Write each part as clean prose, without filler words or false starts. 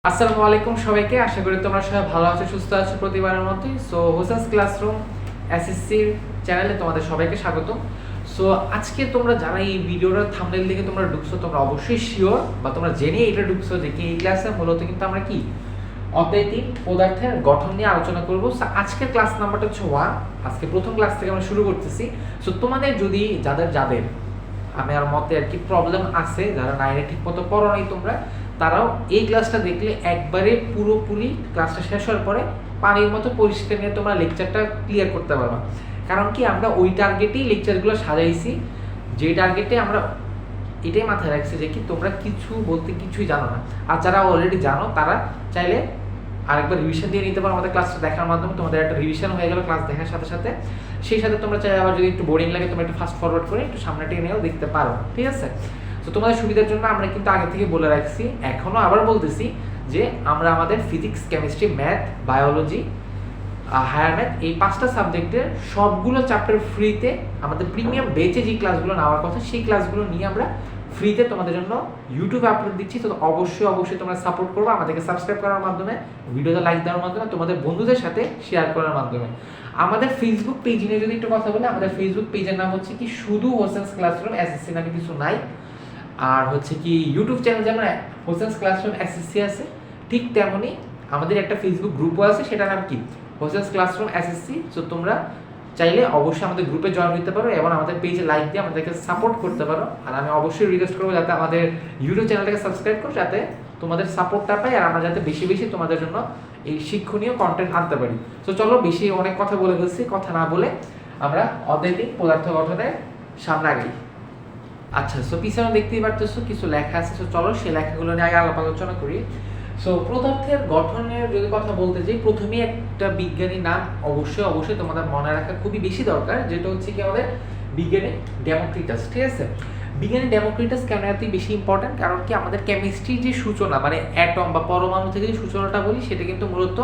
আসসালামু আলাইকুম সবাইকে। আশা করি তোমরা সবাই ভালো আছো, সুস্থ আছো প্রতিবারের মতোই। সো হোসেনস ক্লাসরুম এসএসসির চ্যানেলে তোমাদের সবাইকে স্বাগত। সো আজকে তোমরা যারা এই ভিডিওর থাম্বনেল দেখে তোমরা ঢুকছো, তোমরা অবশ্যই শিওর বা তোমরা জেনে এটা ঢুকছো যে কি এই ক্লাসে মূলত কিন্তু আমরা কি অধ্যায় 3 পদার্থের গঠন নিয়ে আলোচনা করব। সো আজকের ক্লাস নাম্বারটা হচ্ছে 1। আজকে প্রথম ক্লাস থেকে আমরা শুরু করতেছি। সো তোমাদের যদি যাদের আমার মতে আর কি প্রবলেম আছে, যারা নাইনে ঠিক মতো পড়ো নাই তোমরা, তারাও এই ক্লাসটা দেখলে একবারে পুরোপুরি ক্লাসটা শেষ হওয়ার পরে পানির মতো পরিষ্কার নিয়ে তোমরা লেকচারটা ক্লিয়ার করতে পারবা। কারণ কি আমরা ওই টার্গেটেই লেকচারগুলো সাজাইছি, যে টার্গেটে আমরা এটাই মাথায় রাখছি যে কি তোমরা কিছু বলতে কিছুই জানো না। আর যারা অলরেডি জানো তারা চাইলে আরেকবার রিভিশন দিয়ে নিতে পারো আমাদের ক্লাসটা দেখার মাধ্যমে। তোমাদের একটা রিভিশন হয়ে গেল ক্লাস দেখার সাথে সাথে। সেই সাথে তোমরা চাইলে আবার যদি একটু বোরিং লাগে তোমরা একটু ফাস্ট ফরওয়ার্ড করে একটু সামনে টেনেও দেখতে পারো, ঠিক আছে? তো তোমাদের সুবিধার জন্য আমরা কিন্তু আগে থেকে বলে রাখছি, এখনো আবার বলতেছি যে আমরা আমাদের physics, chemistry, math, biology, higher math এই 5টা সাবজেক্টের সবগুলো চ্যাপ্টার ফ্রিতে আমাদের প্রিমিয়াম বেচে যে ক্লাসগুলো নেওয়ার কথা সেই ক্লাসগুলো নিয়ে আমরা ফ্রিতে তোমাদের জন্য ইউটিউবে আপলোড দিচ্ছি। তো অবশ্যই তোমরা সাপোর্ট করবে আমাদেরকে সাবস্ক্রাইব করার মাধ্যমে, ভিডিওতে লাইক দেওয়ার মাধ্যমে, তোমাদের বন্ধুদের সাথে শেয়ার করার মাধ্যমে। আমাদের ফেসবুক পেজ নিয়ে যদি একটু কথা বলি, আমাদের ফেসবুক পেজের নাম হচ্ছে কি শুধু হোসেনস ক্লাসরুম এসএসসি, নামে কিছু নাই। আর হচ্ছে কি ইউটিউব চ্যানেল যেমন হোসেনস ক্লাসরুম এসএসসি আছে, ঠিক তেমনই আমাদের একটা ফেসবুক গ্রুপও আছে, সেটার নাম কি হোসেনস ক্লাসরুম এসএসসি। সো তোমরা চাইলে অবশ্যই আমাদের গ্রুপে জয়েন হতে পারো এবং আমাদের পেজে লাইক দিয়ে আমাদেরকে সাপোর্ট করতে পারো। আর আমি অবশ্যই রিকোয়েস্ট করবো যাতে আমাদের ইউটিউব চ্যানেলটাকে সাবস্ক্রাইব করো, যাতে তোমাদের সাপোর্টটা পাই আর আমরা যাতে বেশি বেশি তোমাদের জন্য এই শিক্ষণীয় কন্টেন্ট আনতে পারি। তো চলো, বেশি অনেক কথা বলে ফেলছি, কথা না বলে আমরা অধ্যায় 3 পদার্থ গঠনের সামনে আগাই। আচ্ছা, সো পিছনে দেখতেই পারতেছো কিছু লেখা আছে। সো চলো সেই লেখাগুলো নিয়ে আগে আলোচনা করি। সো পদার্থের গঠনের যদি কথা বলতে যাই, প্রথমেই একটা বিজ্ঞানী নাম অবশ্যই তোমাদের মনে রাখা খুবই বেশি দরকার, যেটা হচ্ছে কি আমাদের বিজ্ঞানী ডেমোক্রিটাস, ঠিক আছে? বিজ্ঞানী ডেমোক্রিটাস কেন এত বেশি ইম্পর্টেন্ট? কারণ কি আমাদের কেমিস্ট্রির যে সূচনা, মানে অ্যাটম বা পরমাণু থেকে যে সূচনাটা বলি, সেটা কিন্তু মূলত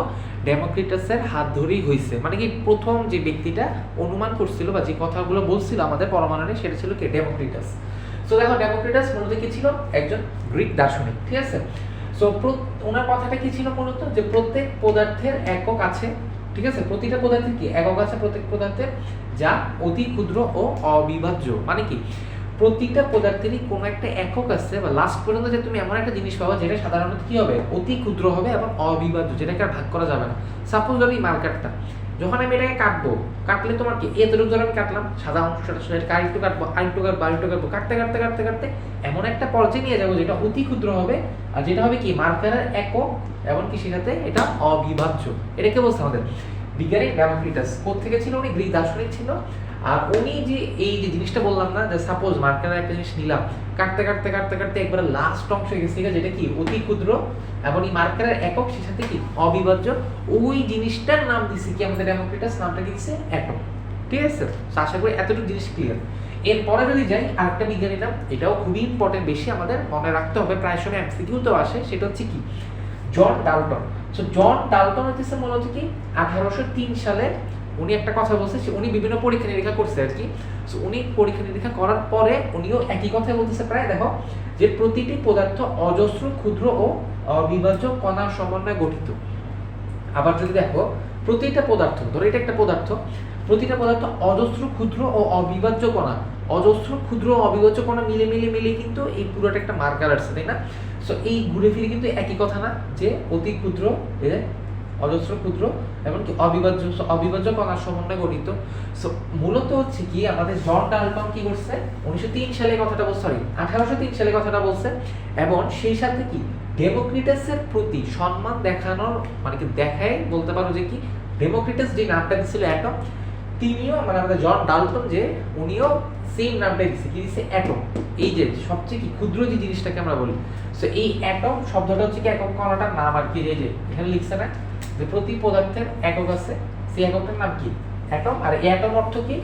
ডেমোক্রিটাসের হাত ধরেই হয়েছে। মানে কি প্রথম যে ব্যক্তিটা অনুমান করছিল বা যে কথাগুলো বলছিল আমাদের পরমাণু নিয়ে, সেটা ছিল কি ডেমোক্রিটাস। সো দেখো, ডেমোক্রিটাস মূলত কি ছিল? একজন গ্রিক দার্শনিক, ঠিক আছে? সো ওনার কথাটা কি ছিল মূলত? যে প্রত্যেক পদার্থের একক আছে, ঠিক আছে? প্রতিটা পদার্থের কি একক আছে? প্রত্যেক পদার্থের, যা অতি ক্ষুদ্র ও অবিভাজ্য। মানে কি প্রতিটা পদার্থেরই কোনো একটা একক আছে, বা লাস্ট পর্যন্ত যে তুমি এমন একটা জিনিস পাবা যেটা সাধারণত কি হবে? অতি ক্ষুদ্র হবে এবং অবিভাজ্য, যেটাকে আর ভাগ করা যাবে না। সাপোজ ধরো এই মার্কারটা, যখন আমি এটাকে কাটলে তোমার কি এতটুকু ধরে আমি কাটলাম সাদা অংশটা, সেটা আরেকটু কাটবো, আরেকটু কাটবো, কাটতে এমন একটা পর্যায়ে নিয়ে যাবো যেটা অতি ক্ষুদ্র হবে, আর যেটা হবে কি মার্কারের একক এবং কি সেটাতে এটা অবিভাজ্য। এটাকে বলছে আমাদের বিজ্ঞানী ডেমোক্রিটাস। কোত্থেকে ছিল? উনি গ্রিক দার্শনিক ছিল। আর উনি যে এই যে জিনিসটা বললাম না, যে সাপোজ মার্কারের একটা জিনিস নিলাম, কাটতে একবারে লাস্ট অংশ গেছে, যেটা কি অতি ক্ষুদ্র এবং এই মার্কারের একক, সে সাথে কি অবিভাজ্য, ওই জিনিসটার নাম দিছে কি আমাদের ডেমোক্রিটাস, নামটা কি দিছে? অ্যাটম, ঠিক আছে? আশা করি এতটুকু জিনিস ক্লিয়ার। এরপরে যদি যাই আরেকটা বিজ্ঞানী নাম, এটাও খুবই ইম্পর্টেন্ট, বেশি আমাদের মনে রাখতে হবে, প্রায় সময় এমসিকিউতেও আসে, সেটা হচ্ছে কি John Dalton. So John Dalton হচ্ছে মূলত কি 1803 সালে উনি একটা কথা বলছে, উনি বিভিন্ন পরীক্ষা নিরীক্ষা করছে আর কি। সো উনি পরীক্ষা নিরীক্ষা করার পরে উনিও একই কথাই বলতেছে প্রায়, দেখো যে প্রতিটি পদার্থ অজস্র ক্ষুদ্র ও অবিভাজ্য কণার সমন্বয়ে গঠিত। আবার যদি দেখো প্রতিটা পদার্থ, ধরো এটা একটা পদার্থ, প্রতিটা পদার্থ অজস্র ক্ষুদ্র ও অবিভাজ্য কণা, অজস্র ক্ষুদ্র ও অবিভাজ্য কণা মিলে কিন্তু এই পুরোটা একটা মার্কার আসছে, তাই না? সো এই ঘুরে ফিরে কিন্তু একই কথা না, যে অতি ক্ষুদ্র, অজস্র ক্ষুদ্র এমনকি অবিভাজ্য কণার সমন্বয়ে গঠিত। সো মূলত হচ্ছে কি আমাদের জন ডাল্টন কি করছে? 1903 সালে কথাটা বলছে, 1803 সালে কথাটা বলছে, এবং সেই সাথে কি ডেমোক্রিটাসের প্রতি সম্মান দেখানোর, মানে কি দেখায় বলতে পারো যে কি ডেমোক্রিটাস যে নামটা দিছিল অ্যাটম, তিনিও মানে আমাদের জন ডাল্টন যে উনিও সেম নামটা দিচ্ছে, কি দিচ্ছে? অ্যাটম। এই যে সবচেয়ে কি ক্ষুদ্র যে জিনিসটাকে আমরা বলি, সো এই অ্যাটম শব্দটা হচ্ছে কি একক কণাটার নাম আর কি। এই যে এখানে লিখছে না যে প্রতি পদার্থের একক আছে, সেই এককটার নাম কি? অ্যাটম। আর এই অ্যাটম অর্থ কি?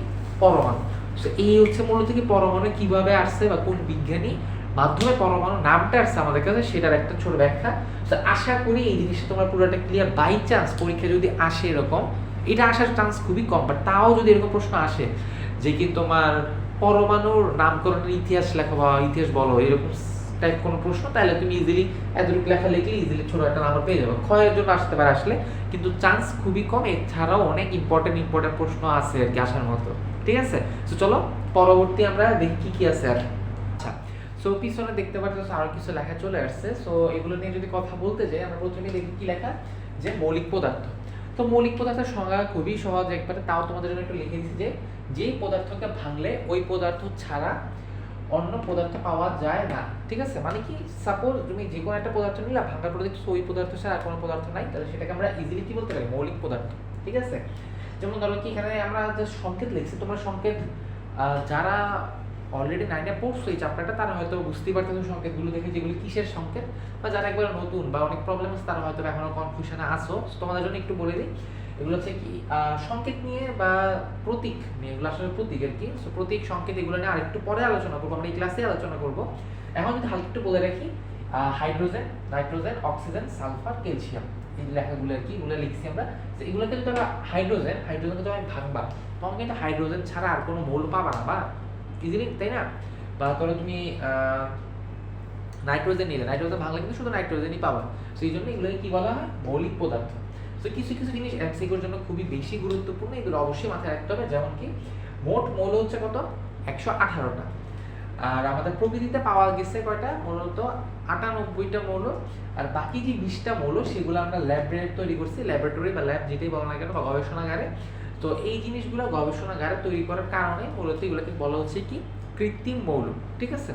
পরমাণু। সো এই হচ্ছে মূলত কি পরমাণু কিভাবে আসছে বা কোন বিজ্ঞানী মাধ্যমে পরমাণু নামটা আসছে আমাদের কাছে, সেটার একটা ছোট ব্যাখ্যা। তো আশা করি এই জিনিসটা তোমার পুরোটা ক্লিয়ার। বাই চান্স পরীক্ষা যদি আসে এরকম, এটা আসার চান্স খুবই কম, বাট তাও যদি এরকম প্রশ্ন আসে যে কি তোমার পরমাণুর নামকরণের ইতিহাস লেখা বা ইতিহাস বলো, এরকম টাইপ কোনো প্রশ্ন, তাহলে তুমি ইজিলি এতটুকু লেখা লিখলে ইজিলি ছোট একটা নাম্বার পেয়ে যাবে। ক্ষয়ের জন্য আসতে পারে আসলে, কিন্তু চান্স খুবই কম। এছাড়াও অনেক ইম্পর্টেন্ট প্রশ্ন আছে আর কি আসার মতো, ঠিক আছে? তো চলো পরবর্তী আমরা দেখি কি আছে আর। আচ্ছা, সো পিছনে দেখতে পাচ্ছ আরো কিছু লেখা চলে আসছে। সো এগুলো নিয়ে যদি কথা বলতে যাই, আমরা প্রথমে দেখি কি লেখা, যে মৌলিক পদার্থ। তো মৌলিক পদার্থের সংজ্ঞা খুবই সহজ একবারে, তাও তোমাদের জন্য একটু লিখে দিচ্ছি যে যেই পদার্থকে ভাঙলে ওই পদার্থ ছাড়া অন্য পদার্থ পাওয়া যায় না, ঠিক আছে? মানে কি, সাপোজ তুমি যে কোনো একটা পদার্থ নিলা, ভাঙার পরে দেখছো ওই পদার্থ ছাড়া আর কোনো পদার্থ নাই, তাহলে সেটাকে আমরা ইজিলি কি বলতে পারি, মৌলিক পদার্থ, ঠিক আছে? যেমন ধরো কি এখানে আমরা যে সংকেত লিখছি, তোমরা সংকেত যারা অলরেডি 9 এ পড়ছো এই চ্যাপ্টারটা, তারা হয়তো বুঝতেই পারতেছো সংকেতগুলো দেখে যেগুলো কিসের সংকেত, বা যারা একবার নতুন বা অনেক প্রবলেম আছে তারা হয়তো এখনো কনফিউশনে আছো। তোমাদের জন্য একটু বলে দিই, এগুলো হচ্ছে কি সংকেত নিয়ে বা প্রতীক নিয়ে, এগুলো আসলে প্রতীক আর কি। সো প্রতীক, সংকেত এগুলো নিয়ে আরেকটু পরে আলোচনা করবো, আমরা এই ক্লাসে আলোচনা করবো। এখন যদি হালকা একটু বলে রাখি, hydrogen, nitrogen, oxygen, sulphur, calcium, এই লেখাগুলো আর কি, এগুলো লিখছি আমরা। তো এগুলোকে যদি আমরা হাইড্রোজেনকে তুমি ভাঙবা, তখন কিন্তু হাইড্রোজেন ছাড়া আর কোনো মৌল পাবা না, বা ইজিলি, তাই না? বা ধরো তুমি নাইট্রোজেন নিলে, নাইট্রোজেন ভাঙলে কিন্তু শুধু নাইট্রোজেনই পাবা। সেই জন্য এগুলোকে কি বলা হয়, মৌলিক পদার্থ। তো কিছু কিছু জিনিস এমসিকিউর জন্য খুবই বেশি গুরুত্বপূর্ণ, এগুলো অবশ্যই মাথায় রাখতে হবে। যেমন কি মোট মৌল হচ্ছে কত, 118টা। আর আমাদের প্রকৃতিতে পাওয়া গেছে কয়টা, মূলত 98টা মৌল। আর বাকি যে 20টা মৌল সেগুলো আমরা ল্যাবরেটরি তৈরি করছি, ল্যাবরেটরি বা ল্যাব যেটাই বলা না কেন, বা গবেষণাগারে। তো এই জিনিসগুলো গবেষণাগারে তৈরি করার কারণে মূলত এগুলোকে বলা হচ্ছে কি, কৃত্রিম মৌল, ঠিক আছে?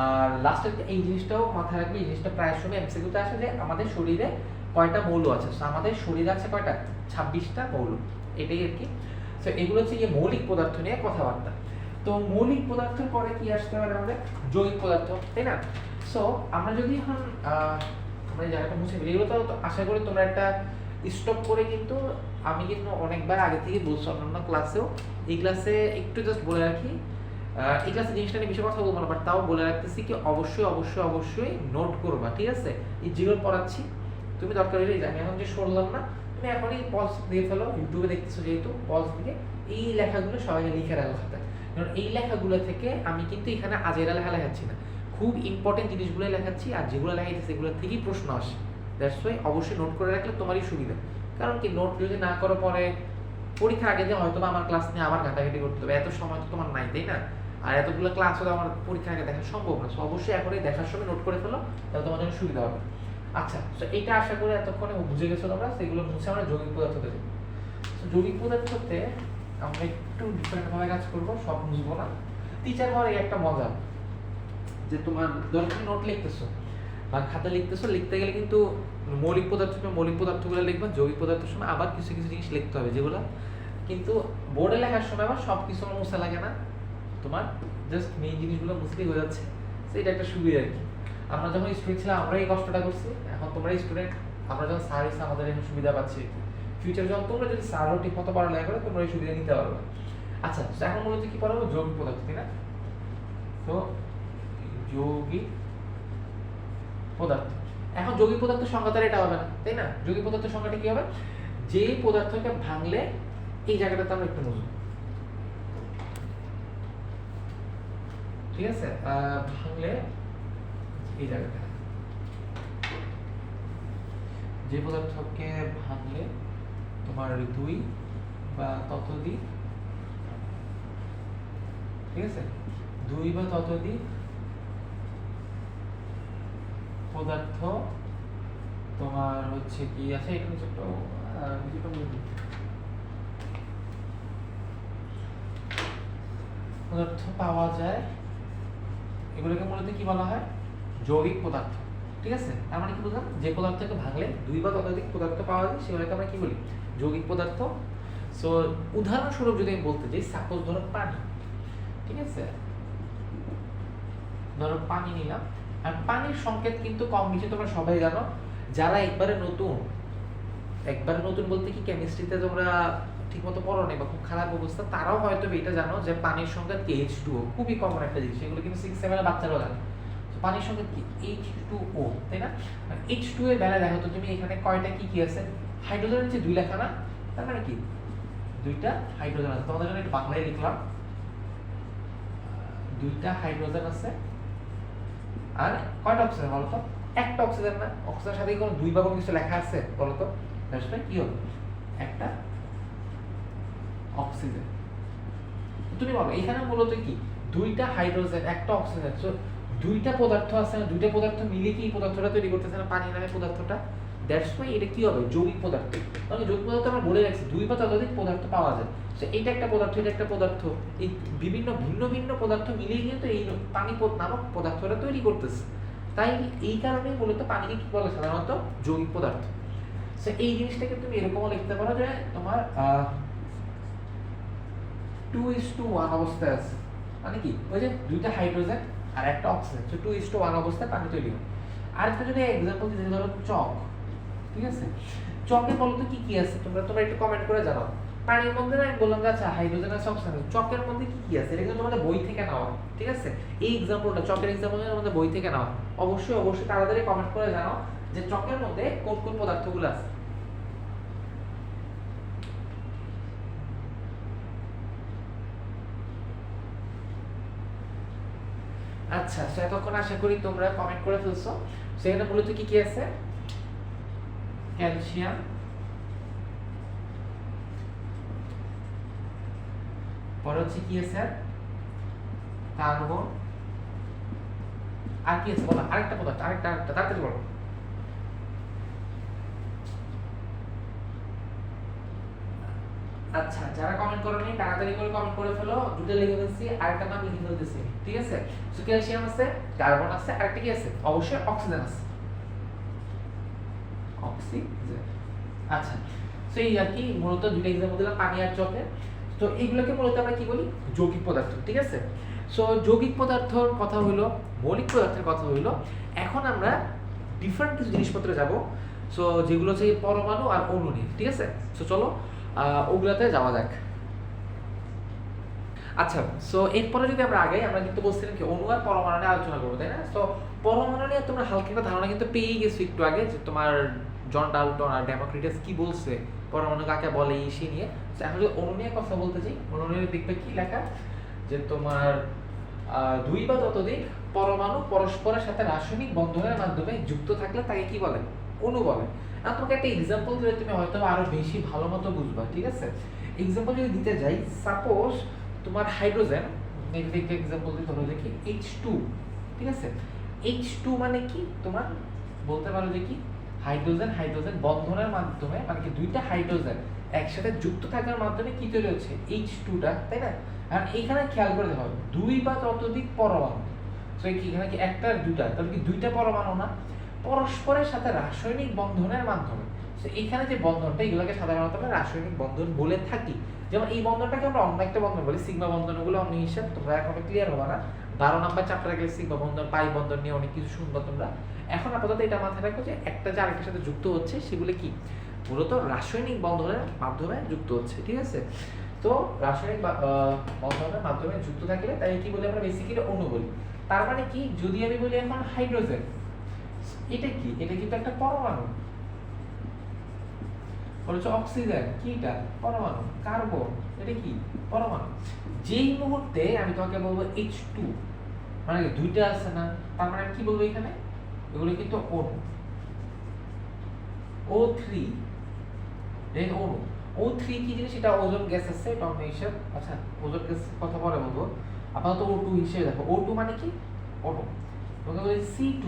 আর লাস্টের এই জিনিসটাও মাথায় রাখবে, এই জিনিসটা প্রায় সময় এমসিকিউতে আসে যে আমাদের শরীরে কয়টা মৌল আছে। তো আমাদের শরীরে আছে কয়টা, 26টা মৌল, এটাই আর কি। তো এগুলো হচ্ছে গিয়ে মৌলিক পদার্থ নিয়ে কথাবার্তা। তো মৌলিক পদার্থের পরে কি আসতে পারে আমাদের, যৌগিক পদার্থ, তাই না? সো আমরা যদি এখন আমরা এই জায়গাটা মুছে ফেলি, এগুলো তো আশা করি তোমরা একটা স্টপ করে, কিন্তু আমি কিন্তু অনেকবার আগে থেকে বলছি অন্যান্য ক্লাসেও, এই ক্লাসে একটু জাস্ট বলে রাখি, এই ক্লাসে জিনিসটা নিয়ে বেশি কথা বলবো না, বাট তাও বলে রাখতেছি কি অবশ্যই অবশ্যই অবশ্যই নোট করবা, ঠিক আছে? এই যেগুলো পড়াচ্ছি তুমি দরকার হলে, আমি এখন যে শুনলাম না, তুমি এখনই পজ দিয়ে ফেলো, ইউটিউবে দেখতেছো যেহেতু, পজ দিয়ে এই লেখাগুলো সবাইকে লিখে রাখো খাতায়। কারণ এই লেখাগুলো থেকে আমি কিন্তু এখানে আজেরা লেখা লেখাচ্ছি না, খুব ইম্পর্টেন্ট জিনিসগুলো লেখাচ্ছি, আর যেগুলো লেখাইছি সেগুলো থেকেই প্রশ্ন আসে। দ্যাটস ওয়াই অবশ্যই নোট করে রাখলে তোমারই সুবিধা। কারণ কি, নোট যদি না করো পরে পরীক্ষার আগে যে হয়তো আমার ক্লাস নিয়ে আবার ঘাটাঘাটি করতে হবে, এত সময় তো তোমার নাই, তাই না? আর এতগুলো ক্লাস হলে আমার পরীক্ষার আগে দেখা সম্ভব না। সো অবশ্যই এখনই দেখার সময় নোট করে ফেলো, তাহলে তোমার জন্য সুবিধা হবে। আচ্ছা, তো এইটা আশা করি এতক্ষণে বুঝে গেছো তোমরা। সেগুলো মুছে আমরা যৌগিক পদার্থতে যাই। তো যৌগিক পদার্থতে আমরা একটু ডিফারেন্ট ভাবে কাজ করবো, সব বুঝবো না। টিচার হওয়ার এই একটা মজা, যে তোমার ধরো তুমি নোট লিখতেছো বা খাতা লিখতেছো, লিখতে গেলে কিন্তু মৌলিক পদার্থগুলো লিখবা, যৌগিক পদার্থের সময় আবার কিছু কিছু জিনিস লিখতে হবে, যেগুলো কিন্তু বোর্ডে লেখার সময় আবার সব কিছু আমার মুছা লাগে না, তোমার জাস্ট মেইন জিনিসগুলো মুছলেই হয়ে যাচ্ছে। সেটা একটা সুবিধা আর কি। আমরা যখন স্টুডেন্ট ছিলাম আমরা এই কষ্টটা করছি, এখন তোমরা স্টুডেন্ট, আমরা যখন স্যার এসে আমাদের এখন সুবিধা পাচ্ছি। ফিউচার যখন তোমরা যদি স্যারও ঠিক মতো পড়ালেখা করো, তোমরা এই সুবিধা নিতে পারবে। আচ্ছা, এখন মূলত কি পড়াবো, যৌগিক পদার্থ, তাই না? তো যৌগিক পদার্থ, এখন যৌগিক পদার্থের সংজ্ঞা তার এটা হবে না, তাই না? যৌগিক পদার্থের সংজ্ঞাটা কি হবে, যে পদার্থকে ভাঙলে, এই জায়গাটাতে আমরা একটু বুঝবো, ঠিক আছে? ভাঙলে এই জায়গাটা, যে পদার্থকে ভাঙলে তোমার 2 বা ততোধিক, ঠিক আছে, 2 বা ততোধিক পদার্থ তোমার হচ্ছে কি আছে, এখানে ছোট পদার্থ পাওয়া যায়, এগুলোকে মূলত কি বলা হয়, যৌগিক পদার্থ, ঠিক আছে? তার মানে কি বুঝলাম, যে পদার্থকে ভাঙলে 2 বা ততোধিক পদার্থ পাওয়া যায় সেগুলোকে আমরা কি বলি, যৌগিক পদার্থ। সো উদাহরণস্বরূপ যদি আমি বলতে যাই, সাপোজ ধরো পানি, ঠিক আছে, ধরো পানি নিলাম, আর পানির সংকেত কিন্তু কম বেশি তোমরা সবাই জানো। যারা একবারে নতুন বলতে কি কেমিস্ট্রিতে তোমরা ঠিকমতো পড়ো নাই বা খুব খারাপ অবস্থা, তারাও হয়তো এটা জানো যে পানির সংকেত কি, H2O, খুবই কমন একটা জিনিস, এগুলো কিন্তু 6-7 এর বাচ্চারাও জানে। পানির সংকেত কি, H2O, তাই না? আর H2O এর বেলায় দেখো তো তুমি এখানে কয়টা কি আছে, হাইড্রোজেনের যে 2 লেখা না, তার মানে কি 2টা হাইড্রোজেন আছে। তোমাদের জন্য একটু বাংলায় লিখলাম, 2টা হাইড্রোজেন আছে, আর কয়টা অক্সিজেন বলো তো? একটা অক্সিজেন না, অক্সিজেনের সাথে কোনো দুই বা কোনো কিছু লেখা আছে বলো তো? দ্যাটস মিন কি হবে? একটা অক্সিজেন। তুমি বলো এখানে মূলত কি দুইটা হাইড্রোজেন একটা অক্সিজেন, সো দুইটা পদার্থ আছে না, দুইটা পদার্থ মিলে কি এই পদার্থটা তৈরি করতেছে না, পানি নামে পদার্থটা। দ্যাটস ওয়াই এটা কি হবে? যৌগিক পদার্থ। মানে যৌগিক পদার্থ আমরা বলে রাখছি দুই বা ততোধিক পদার্থ পাওয়া যায়। সো এইটা একটা পদার্থ, এটা একটা পদার্থ, এই বিভিন্ন ভিন্ন ভিন্ন পদার্থ মিলিয়ে কিন্তু এই পানিপথ নামক পদার্থটা তৈরি করতেছে। তাই এই কারণেই মূলত পানিকে কি বলে সাধারণত? যৌগিক পদার্থ। সো এই জিনিসটাকে তুমি এরকমও লিখতে পারো যে তোমার 2:1 অবস্থায় আছে, মানে কি ওই যে দুইটা হাইড্রোজেন আর একটা অক্সিজেন, সো 2:1 অবস্থায় পানি তৈরি হয়। আরেকটা যদি এক্সাম্পল দিতে ধরো চক, ঠিক আছে? চকে বলতো কি কি আছে, তোমরা তোমরা একটু কমেন্ট করে জানাও। পানির মধ্যে না আমি বললাম যে আচ্ছা হাইড্রোজেন আছে অক্সিজেন আছে, চকের মধ্যে কি কি আছে এটা কিন্তু তোমাদের বই থেকে নেওয়া, ঠিক আছে? এই এক্সাম্পলটা চকের এক্সাম্পলটা তোমাদের বই থেকে নেওয়া। অবশ্যই অবশ্যই তাড়াতাড়ি কমেন্ট করে জানাও যে চকের মধ্যে কোন কোন পদার্থগুলো আছে। আচ্ছা, এতক্ষণ আশা করি তোমরা কমেন্ট করে ফেলছো। সেখানে মূলত কি কি আছে? ক্যালসিয়াম, পরে হচ্ছে কি আছে? কার্বন, আর কি আছে বলো? আরেকটা পদার্থ, আরেকটা তাড়াতাড়ি বলো। আচ্ছা, যারা কমেন্ট করোনি তাড়াতাড়ি করে কমেন্ট করে ফেলো, দুটো লিখে ফেলছি, আরেকটা নাম লিখে ফেলতেছি, ঠিক আছে? সো ক্যালসিয়াম আছে, কার্বন আছে, আরেকটা কি আছে? অবশ্যই অক্সিজেন আছে, অক্সিজেন। আচ্ছা, সো এই আর কি মূলত দুটো এক্সাম্পল দিলাম, পানি আর চকের। তো এইগুলোকে মূলত আমরা কি বলি? যৌগিক পদার্থ, ঠিক আছে? সো যৌগিক পদার্থর কথা হইলো, মৌলিক পদার্থের কথা হইলো। এখন আমরা ডিফারেন্ট কিছু জিনিসপত্রে যাব, সো যেগুলো হচ্ছে পরমাণু আর অণু নিয়ে, ঠিক আছে? সো চলো ওগুলাতে যাওয়া যাক। আচ্ছা, সো এরপরে যদি আমরা আগাই, আমরা কিন্তু বলছিলাম কি অণু আর পরমাণু নিয়ে আলোচনা করবো, তাই না? সো পরমাণু নিয়ে তোমরা হালকা একটা ধারণা কিন্তু পেয়েই গেছো একটু আগে, যে তোমার জন ডাল্টন আর ডেমোক্রিটাস কি বলছে পরমাণু কাকে বলে এই সে নিয়ে। তো এখন যদি অণু নিয়ে কথা বলতে চাই, অণু নিয়ে দেখবে কি লেখা, যে তোমার দুই বা ততোধিক পরমাণু পরস্পরের সাথে রাসায়নিক বন্ধনের মাধ্যমে যুক্ত থাকলে তাকে কি বলে? অণু বলে। আর তোমাকে একটা এক্সাম্পল দিলে তুমি হয়তো আরো বেশি ভালো মতো বুঝবা, ঠিক আছে? এক্সাম্পল যদি দিতে যাই, সাপোজ তোমার হাইড্রোজেন, একটা এক্সাম্পল দিতে হলো যে কি H2, ঠিক আছে? H2 মানে কি তোমার বলতে পারো যে কি হাইড্রোজেন হাইড্রোজেন বন্ধনের মাধ্যমে, মানে কি দুইটা হাইড্রোজেন একসাথে যুক্ত থাকার মাধ্যমে কি তৈরি হচ্ছে? H2টা, তাই না? আর এইখানে খেয়াল করে দেখো দুই বা ততোধিক পরমাণু, সো এখানে কি একটা আর দুইটা, তাহলে কি দুইটা পরমাণু না? পরস্পরের সাথে রাসায়নিক বন্ধনের মাধ্যমে, সো এখানে যে বন্ধনটা এগুলোকে সাধারণত আমরা রাসায়নিক বন্ধন বলে থাকি। যেমন এই বন্ধনটাকে আমরা অন্য একটা বন্ধন বলি সিগমা বন্ধন, ওগুলো অন্য হিসাব, তোমরা এখন ক্লিয়ার হবে না। 12 নাম্বার চ্যাপ্টারে গেলে সিগমা বন্ধন পাই বন্ধন নিয়ে অনেক কিছু শুনবা তোমরা। এখন আপাতত এটা মাথায় রাখো যে একটা যে আরেকটার সাথে যুক্ত হচ্ছে সেগুলো কি মূলত রাসায়নিক বন্ধনের মাধ্যমে যুক্ত হচ্ছে, ঠিক আছে? তো রাসায়নিক বন্ধনের মাধ্যমে যুক্ত থাকলে তাই কি বলি আমরা? বেসিক্যালি অণু বলি। তার মানে কি, যদি আমি বলি এখন হাইড্রোজেন, এটা কি? এটা কিন্তু একটা পরমাণু। বলেছে অক্সিজেন, কি এটা? পরমাণু। কার্বন, এটা কি? পরমাণু। যেই মুহূর্তে আমি তোমাকে বলবো H2, মানে দুইটা আছে না, তার মানে কি বলবো এখানে? এগুলো কিন্তু অণু। O3, এটা অণু। O3 কি জিনিস? এটা ওজোন গ্যাস আছে, এটা অন্য হিসাব। আচ্ছা, ওজোন গ্যাস কথা পরে বলবো, আপাতত O2 হিসেবে দেখো। O2 মানে কি? অণু। তোমাকে বলি C2,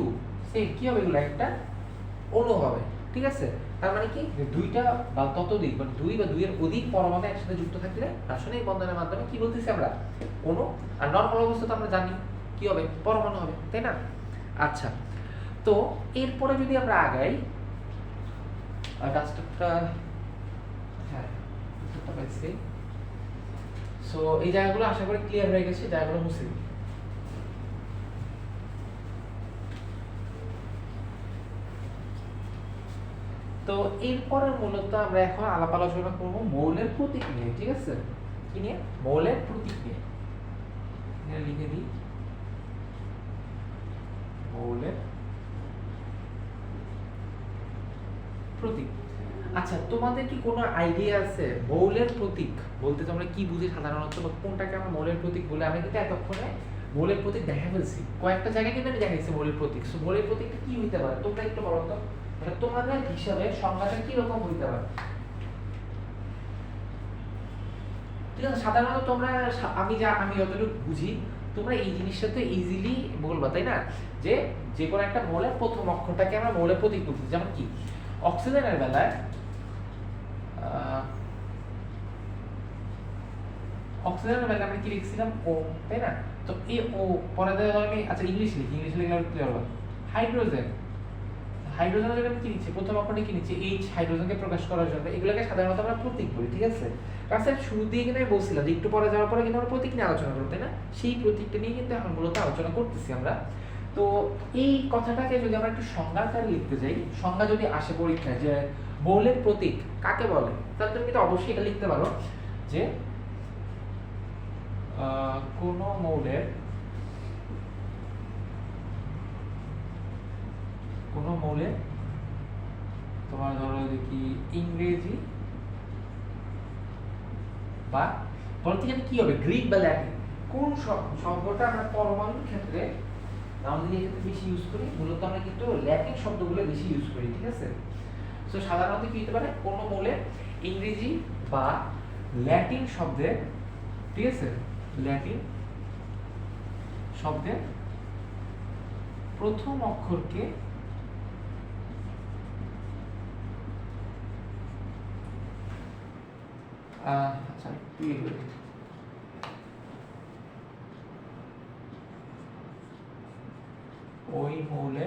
সেম কি হবে? এগুলো একটা অণু হবে, ঠিক আছে? তার মানে কি দুইটা বা ততোধিক, মানে দুই বা দুইয়ের অধিক পরমাণু একসাথে যুক্ত থাকলে রাসায়নিক বন্ধনের মাধ্যমে কি বলতেছি আমরা? অণু। আর নরমাল অবস্থা তো আমরা জানি কি হবে? পরমাণু হবে, তাই না? আচ্ছা, তো এরপরে যদি আমরা আগাই, ডাস্টারটা, হ্যাঁ ডাস্টারটা পাইছি। সো এই জায়গাগুলো আশা করি ক্লিয়ার হয়ে গেছে, জায়গাগুলো মুছে দিই। তো এরপরে মূলত আমরা এখন আলাপ আলোচনা করবো মৌলের প্রতীক নিয়ে, ঠিক আছে? কি নিয়ে? মৌলের প্রতীক নিয়ে। লিখে দিই মৌলের প্রতীক। আচ্ছা, তোমাদের কি কোনো আইডিয়া আছে মৌলের প্রতীক বলতে তোমরা কি বুঝি সাধারণত, বা কোনটাকে আমরা মৌলের প্রতীক বলে? আমি কিন্তু এতক্ষণে মৌলের প্রতীক দেখা ফেলছি, কয়েকটা জায়গায় কিন্তু আমি দেখাইছি মৌলের প্রতীক। সো মৌলের প্রতীকটা কি হইতে পারে তোমরা একটু বলো তো, মানে তোমাদের হিসাবে সংজ্ঞাটা কি রকম হইতে পারে? ঠিক আছে, সাধারণত তোমরা আমি যতটুকু বুঝি তোমরা এই জিনিসটা তো ইজিলি বলবা, তাই না? যে যে কোনো একটা মৌলের প্রথম অক্ষরটাকে আমরা মৌলের প্রতীক বলছি। যেমন কি অক্সিজেনের বেলায় আমরা কি লিখছিলাম? ও, তাই না? তো এই ও পরে দেওয়া আমি আচ্ছা ইংলিশ লিখলে আর ক্লিয়ার হবে। হাইড্রোজেনের জন্য আমি কি নিচ্ছি? প্রথম অক্ষরটা কি নিচ্ছি? এইচ, হাইড্রোজেনকে প্রকাশ করার জন্য এগুলোকে সাধারণত আমরা প্রতীক বলি, ঠিক আছে? ক্লাসের শুরু দিয়ে কিন্তু আমি বলছিলাম যে একটু পরে যাওয়ার পরে কিন্তু আমরা প্রতীক নিয়ে আলোচনা করবো, তাই না? সেই প্রতীকটা নিয়ে কিন্তু এখন মূলত আলোচনা করতেছি আমরা। তো এই কথাটাকে যদি আমরা একটু সংজ্ঞাকারে লিখতে যাই, সংজ্ঞা যদি আসে পরীক্ষায় যে মৌলের প্রতীক কাকে বলে, তাহলে তুমি কিন্তু অবশ্যই এটা লিখতে পারো যে কোন মৌলের তোমার ধরো দেখি ইংরেজি বা বলতে গেলে কি হবে, গ্রিক বা ল্যাটিন কোন শব্দটা আমরা পরমাণুর ক্ষেত্রে আমাদের ক্ষেত্রে বেশি ইউজ করি? মূলত আমরা কিন্তু ল্যাটিন শব্দগুলো বেশি ইউজ করি, ঠিক আছে? তো সাধারণত কি হতে পারে? কোন মৌলের ইংরেজি বা ল্যাটিন শব্দের, ঠিক আছে, ল্যাটিন শব্দের প্রথম অক্ষরকে আচ্ছা ওই মৌলে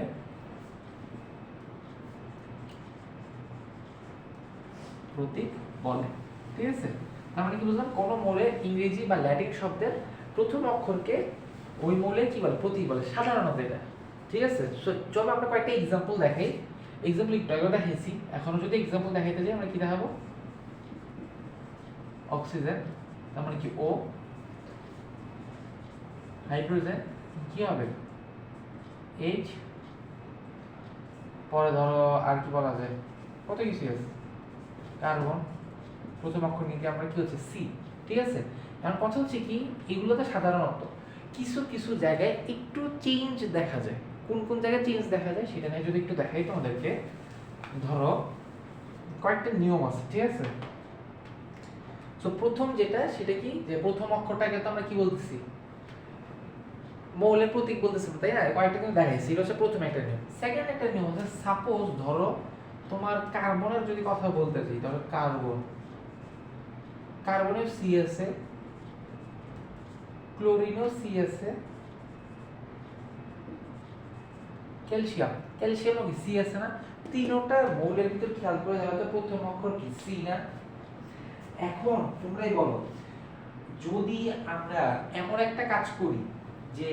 প্রতীক বলে, ঠিক আছে? তার মানে কি বুঝলাম? কোন মৌলের ইংরেজি বা ল্যাটিন শব্দের প্রথম অক্ষরকে ওই মৌলে কি বলে? প্রতীক বলে সাধারণত এটা, ঠিক আছে? চলো আমরা কয়েকটা এক্সাম্পল দেখাই। এক্সাম্পল একটু আগে দেখাইছি, এখনো যদি এক্সাম্পল দেখাইতে যাই আমরা কি দেখাবো? অক্সিজেন তার মানে কি ও, হাইড্রোজেন কি হবে? এইচ, পরে ধরো আর কি বলা যায়, কত কিছু আছে, কার্বন প্রথম অক্ষর নিয়ে আমরা কি হচ্ছে? সি, ঠিক আছে? এখন কথা হচ্ছে কি এগুলোতে সাধারণত কিছু কিছু জায়গায় একটু চেঞ্জ দেখা যায়। কোন কোন জায়গায় চেঞ্জ দেখা যায় সেটা নিয়ে যদি একটু দেখাই তোমাদেরকে, ধরো কয়েকটা নিয়ম আছে, ঠিক আছে? তো প্রথম যেটা সেটা কি, যে প্রথম অক্ষরটাকে তো আমরা কি বলতেছি? মৌলের প্রতীক বলতেছি, তাই না? কয়েকটা কিন্তু দেখাইছি, এটা হচ্ছে প্রথম একটা নিয়ম। সেকেন্ড একটা নিয়ম হচ্ছে সাপোজ ধরো তোমার কার্বনের যদি কথা বলতে চাই, ধরো কার্বনের সি আছে, ক্লোরিনও সি আছে, ক্যালসিয়ামও কি সি আছে না? তিনটা মৌলের ভিতর খেয়াল করে যাবে তো প্রথম অক্ষর কি? সি না? এখন তোমরাই বলো, যদি আমরা এমন একটা কাজ করি যে